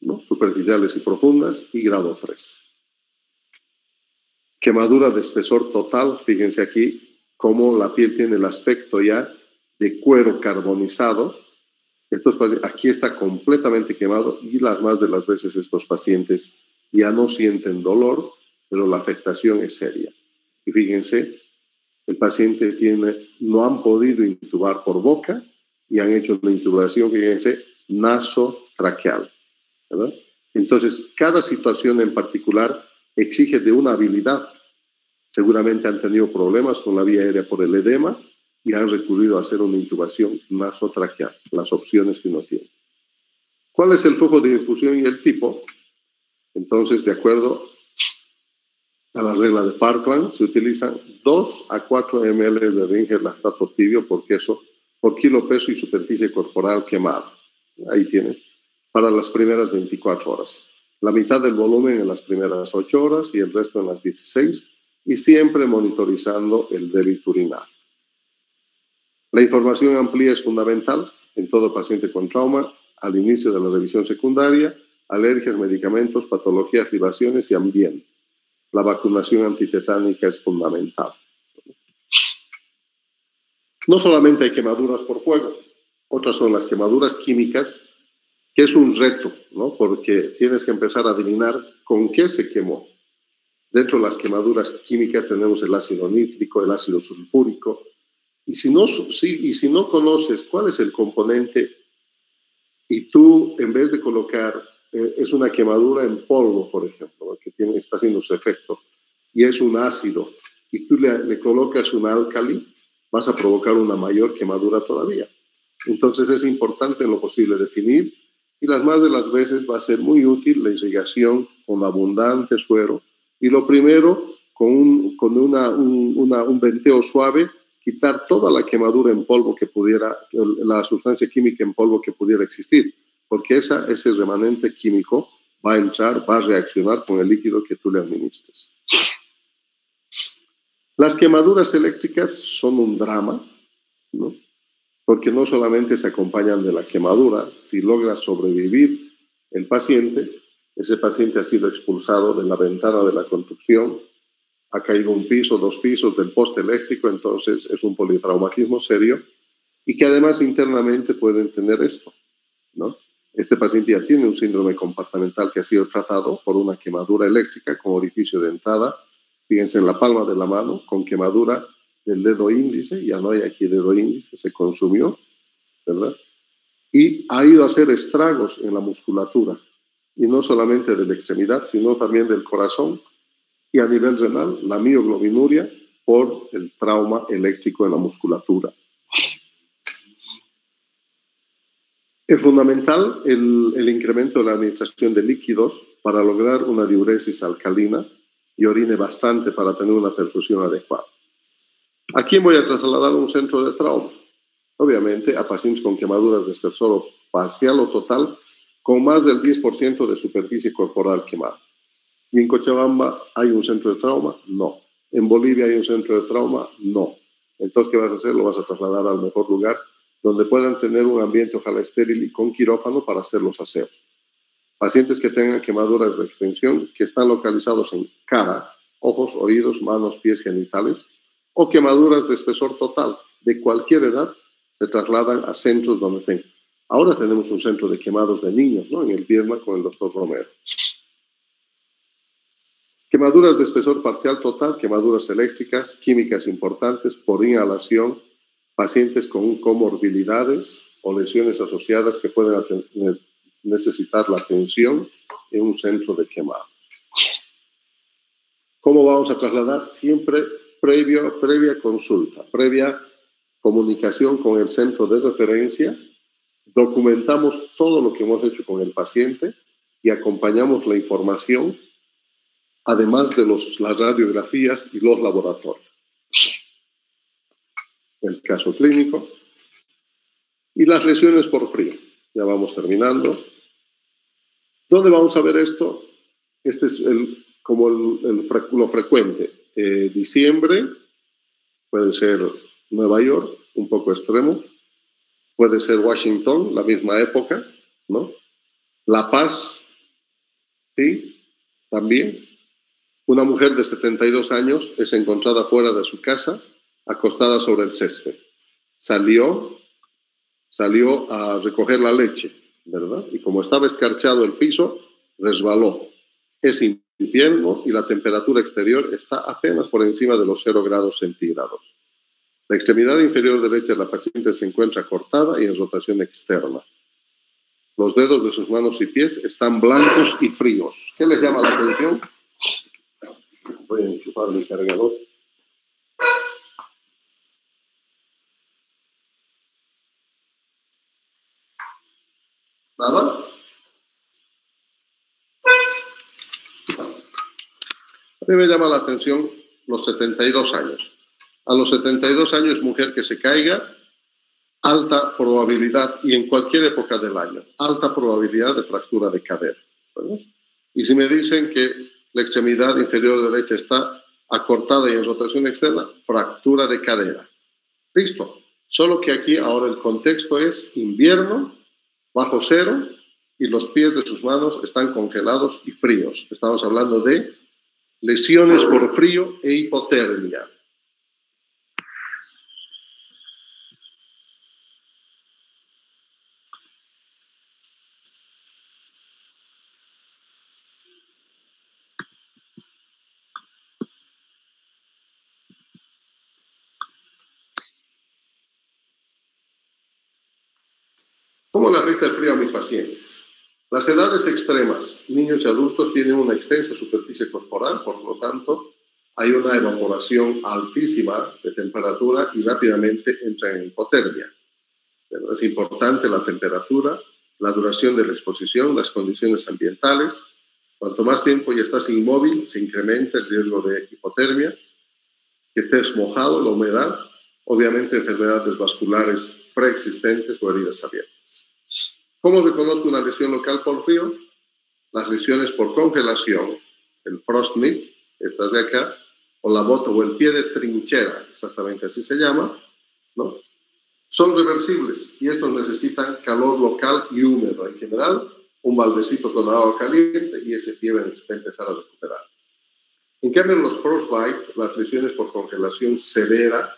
¿no? Superficiales y profundas, y grado 3. Quemadura de espesor total, fíjense aquí cómo la piel tiene el aspecto ya de cuero carbonizado. Aquí está completamente quemado y las más de las veces estos pacientes ya no sienten dolor, pero la afectación es seria. Y fíjense, el paciente no han podido intubar por boca y han hecho una intubación, fíjense, nasotraqueal, ¿verdad? Entonces, cada situación en particular exige de una habilidad. Seguramente han tenido problemas con la vía aérea por el edema y han recurrido a hacer una intubación nasotraqueal, las opciones que uno tiene. ¿Cuál es el flujo de infusión y el tipo? Entonces, de acuerdo a la regla de Parkland, se utilizan 2 a 4 ml de Ringer lactato tibio por kilo peso y superficie corporal quemada. Ahí tienes. Para las primeras 24 horas. La mitad del volumen en las primeras 8 horas y el resto en las 16, y siempre monitorizando el débito urinario. La información amplia es fundamental en todo paciente con trauma, al inicio de la revisión secundaria, alergias, medicamentos, patologías, libaciones y ambiente. La vacunación antitetánica es fundamental. No solamente hay quemaduras por fuego, otras son las quemaduras químicas, que es un reto, ¿no? Porque tienes que empezar a adivinar con qué se quemó. Dentro de las quemaduras químicas tenemos el ácido nítrico, el ácido sulfúrico, y si no conoces cuál es el componente y tú, en vez de colocar, es una quemadura en polvo, por ejemplo, ¿no? Que está haciendo su efecto, y es un ácido, y tú le colocas un álcali, vas a provocar una mayor quemadura todavía. Entonces es importante en lo posible definir, y las más de las veces va a ser muy útil la irrigación con abundante suero, y lo primero, con un venteo suave, quitar toda la quemadura en polvo que pudiera, la sustancia química en polvo que pudiera existir, porque ese remanente químico va a entrar, va a reaccionar con el líquido que tú le administres. Las quemaduras eléctricas son un drama, ¿no? Porque no solamente se acompañan de la quemadura, si logra sobrevivir el paciente, ese paciente ha sido expulsado de la ventana de la construcción, ha caído un piso, 2 pisos del poste eléctrico, entonces es un politraumatismo serio y que además internamente pueden tener esto, ¿no? Este paciente ya tiene un síndrome comportamental que ha sido tratado por una quemadura eléctrica con orificio de entrada, fíjense en la palma de la mano, con quemadura del dedo índice, ya no hay aquí dedo índice, se consumió, ¿verdad? Y ha ido a hacer estragos en la musculatura, y no solamente de la extremidad, sino también del corazón, y a nivel renal, la mioglobinuria por el trauma eléctrico en la musculatura. Es fundamental el incremento de la administración de líquidos para lograr una diuresis alcalina y orine bastante para tener una perfusión adecuada. ¿A quién voy a trasladar a un centro de trauma? Obviamente a pacientes con quemaduras de espesor parcial o total con más del 10% de superficie corporal quemada. ¿Y en Cochabamba hay un centro de trauma? No. ¿En Bolivia hay un centro de trauma? No. Entonces, ¿qué vas a hacer? Lo vas a trasladar al mejor lugar donde puedan tener un ambiente ojalá estéril y con quirófano para hacer los aseos. Pacientes que tengan quemaduras de extensión que están localizados en cara, ojos, oídos, manos, pies, genitales, o quemaduras de espesor total de cualquier edad se trasladan a centros donde tengan. Ahora tenemos un centro de quemados de niños, ¿no? En el Viedma con el doctor Romero. Quemaduras de espesor parcial total, quemaduras eléctricas, químicas importantes por inhalación, pacientes con comorbilidades o lesiones asociadas que pueden necesitar la atención en un centro de quemados. ¿Cómo vamos a trasladar? Siempre previa consulta, previa comunicación con el centro de referencia, documentamos todo lo que hemos hecho con el paciente y acompañamos la información, además de las radiografías y los laboratorios. El caso clínico y las lesiones por frío. Ya vamos terminando. ¿Dónde vamos a ver esto? Este es lo frecuente. Diciembre, puede ser Nueva York, un poco extremo. Puede ser Washington, la misma época, ¿no? La Paz, sí, también. Una mujer de 72 años es encontrada fuera de su casa, acostada sobre el césped. Salió a recoger la leche, ¿verdad? Y como estaba escarchado el piso, resbaló. Es invierno y la temperatura exterior está apenas por encima de los 0 grados centígrados. La extremidad inferior derecha de la paciente se encuentra cortada y en rotación externa. Los dedos de sus manos y pies están blancos y fríos. ¿Qué les llama la atención? Voy a enchufar mi cargador. ¿Nada? A mí me llama la atención los 72 años. A los 72 años, mujer que se caiga, alta probabilidad, y en cualquier época del año, alta probabilidad de fractura de cadera, ¿verdad? Y si me dicen que la extremidad inferior derecha está acortada y en rotación externa, fractura de cadera. Listo. Solo que aquí ahora el contexto es invierno, bajo cero, y los pies de sus manos están congelados y fríos. Estamos hablando de lesiones por frío e hipotermia. ¿Cómo le afecta el frío a mis pacientes? Las edades extremas, niños y adultos, tienen una extensa superficie corporal, por lo tanto, hay una evaporación altísima de temperatura y rápidamente entran en hipotermia. Es importante la temperatura, la duración de la exposición, las condiciones ambientales. Cuanto más tiempo ya estás inmóvil, se incrementa el riesgo de hipotermia, que estés mojado, la humedad, obviamente enfermedades vasculares preexistentes o heridas abiertas. ¿Cómo reconozco una lesión local por frío? Las lesiones por congelación, el frostnip, estas de acá, o la bota o el pie de trinchera, exactamente así se llama, ¿no? Son reversibles y estos necesitan calor local y húmedo. En general, un baldecito con agua caliente y ese pie va a empezar a recuperar. En cambio, los frostbite, las lesiones por congelación severa,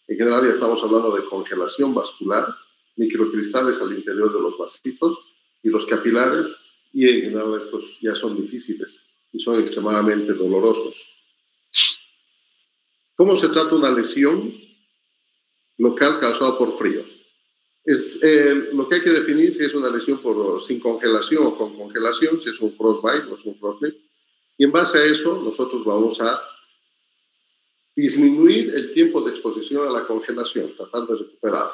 en general ya estamos hablando de congelación vascular, microcristales al interior de los vasitos y los capilares, y en general estos ya son difíciles y son extremadamente dolorosos. ¿Cómo se trata una lesión local causada por frío? Es lo que hay que definir si es una lesión sin congelación o con congelación, si es un frostbite o es un frostnip, y en base a eso nosotros vamos a disminuir el tiempo de exposición a la congelación, tratar de recuperar.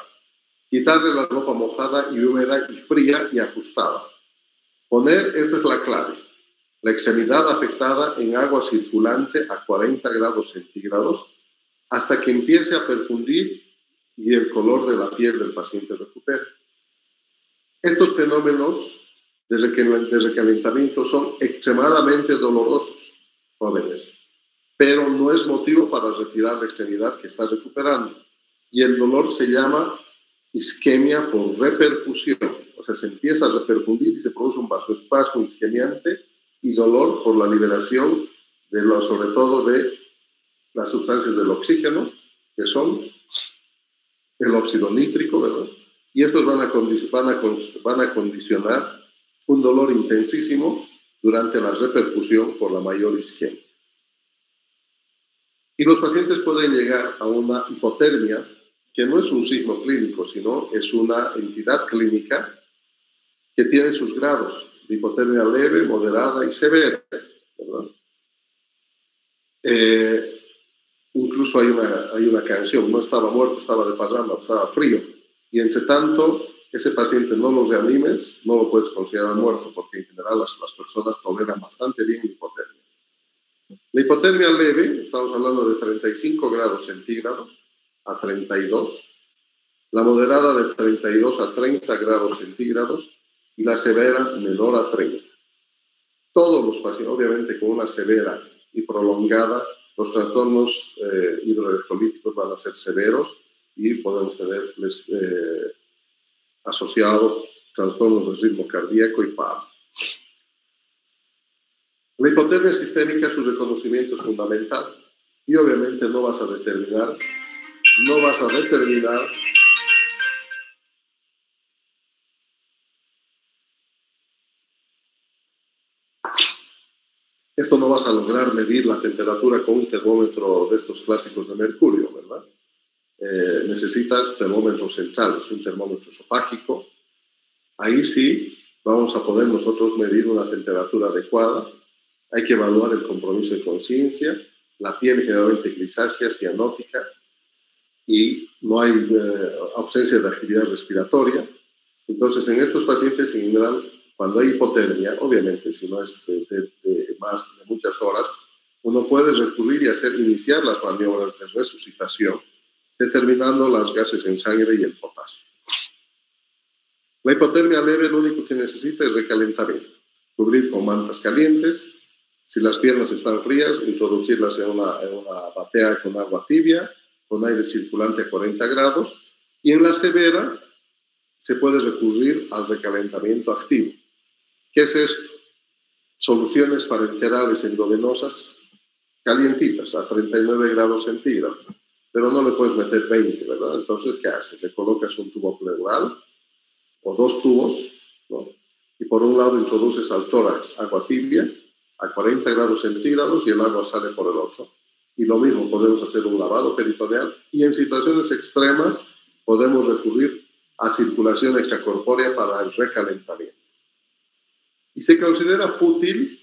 Quitarle la ropa mojada y húmeda y fría y ajustada. Esta es la clave, la extremidad afectada en agua circulante a 40 grados centígrados hasta que empiece a perfundir y el color de la piel del paciente recupere. Estos fenómenos de recalentamiento son extremadamente dolorosos, jóvenes, pero no es motivo para retirar la extremidad que está recuperando. Y el dolor se llama isquemia por reperfusión, o sea, se empieza a reperfundir y se produce un vasoespasmo isquemiante y dolor por la liberación sobre todo de las sustancias del oxígeno que son el óxido nítrico, ¿verdad? Y estos van a condicionar un dolor intensísimo durante la reperfusión por la mayor isquemia. Y los pacientes pueden llegar a una hipotermia, que no es un signo clínico, sino es una entidad clínica que tiene sus grados de hipotermia leve, moderada y severa, ¿verdad? Incluso hay una canción, no estaba muerto, estaba de parranda, estaba frío. Y entre tanto, ese paciente no lo reanimes, no lo puedes considerar muerto, porque en general las personas toleran bastante bien la hipotermia. La hipotermia leve, estamos hablando de 35 grados centígrados a 32, la moderada de 32 a 30 grados centígrados y la severa menor a 30. Todos los pacientes, obviamente con una severa y prolongada, los trastornos hidroelectrolíticos van a ser severos y podemos tener asociado trastornos del ritmo cardíaco y paro. La hipotermia sistémica, su reconocimiento es fundamental y obviamente no vas a determinar esto no vas a lograr medir la temperatura con un termómetro de estos clásicos de mercurio, ¿verdad? Necesitas termómetros centrales, un termómetro esofágico. Ahí sí vamos a poder nosotros medir una temperatura adecuada. Hay que evaluar el compromiso de conciencia, la piel generalmente grisácea, cianótica, y no hay ausencia de actividad respiratoria. Entonces, en estos pacientes en general, cuando hay hipotermia, obviamente si no es de muchas horas, uno puede recurrir y iniciar las maniobras de resucitación, determinando los gases en sangre y el potasio. La hipotermia leve lo único que necesita es recalentamiento, cubrir con mantas calientes. Si las piernas están frías, introducirlas en una batea con agua tibia, con aire circulante a 40 grados. Y en la severa se puede recurrir al recalentamiento activo. ¿Qué es esto? Soluciones parenterales endovenosas calientitas a 39 grados centígrados, pero no le puedes meter 20, ¿verdad? Entonces, ¿qué haces? Le colocas un tubo pleural o dos tubos, ¿no? Y por un lado introduces al tórax agua tibia a 40 grados centígrados y el agua sale por el otro. Y lo mismo, podemos hacer un lavado peritoneal y en situaciones extremas podemos recurrir a circulación extracorpórea para el recalentamiento. Y se considera fútil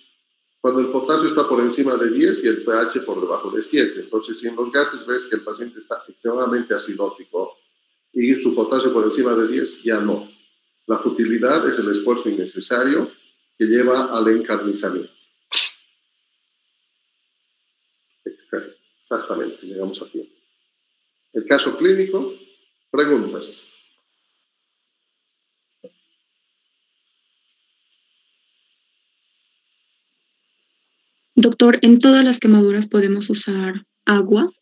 cuando el potasio está por encima de 10 y el pH por debajo de 7. Entonces, si en los gases ves que el paciente está extremadamente acidótico y su potasio por encima de 10, ya no. La futilidad es el esfuerzo innecesario que lleva al encarnizamiento. Exactamente, llegamos a tiempo. El caso clínico, preguntas. Doctor, ¿en todas las quemaduras podemos usar agua,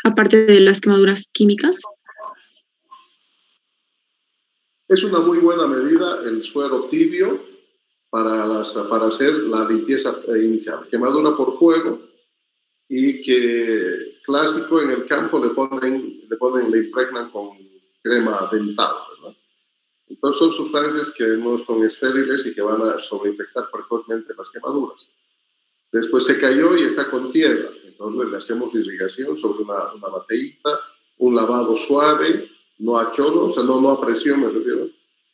aparte de las quemaduras químicas? Es una muy buena medida el suero tibio para hacer la limpieza inicial. Quemadura por fuego y que clásico en el campo le impregnan con crema dental, ¿verdad? Entonces son sustancias que no son estériles y que van a sobreinfectar precozmente las quemaduras. Después se cayó y está con tierra, entonces le hacemos irrigación sobre una bateíta, un lavado suave, no a chorro, o sea, no a presión me refiero,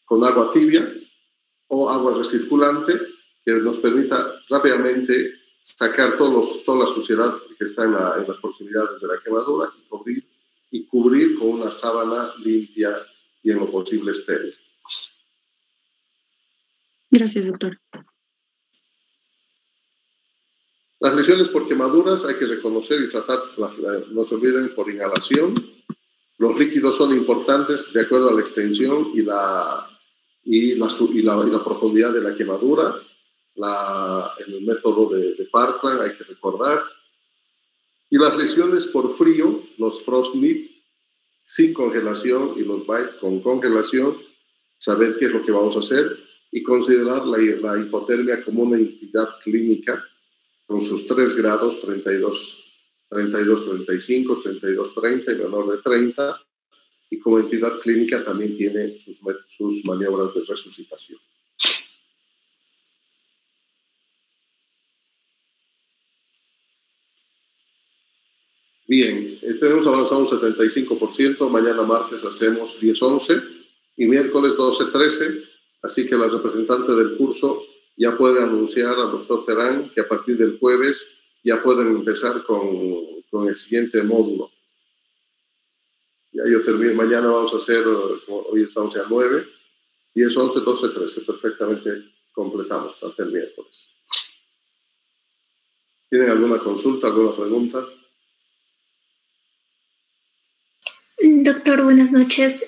con agua tibia o agua recirculante que nos permita rápidamente sacar toda la suciedad que está en las proximidades de la quemadura y cubrir con una sábana limpia y en lo posible estéril. Gracias, doctor. Las lesiones por quemaduras hay que reconocer y tratar, no se olviden, por inhalación. Los líquidos son importantes de acuerdo a la extensión y la profundidad de la quemadura. El método de Parkland hay que recordar. Y las lesiones por frío, los frostnip sin congelación y los bite con congelación, saber qué es lo que vamos a hacer y considerar la hipotermia como una entidad clínica con sus 3 grados, 32 32-35, 32-30 y menor de 30, y como entidad clínica también tiene sus maniobras de resucitación. Bien, tenemos avanzado un 75%, mañana martes hacemos 10-11 y miércoles 12-13, así que la representante del curso ya puede anunciar al doctor Terán que a partir del jueves ya pueden empezar con el siguiente módulo. Ya yo termino, mañana vamos a hacer, hoy estamos ya 9, 10-11, 12-13, perfectamente completamos hasta el miércoles. ¿Tienen alguna consulta, alguna pregunta? Doctor, buenas noches.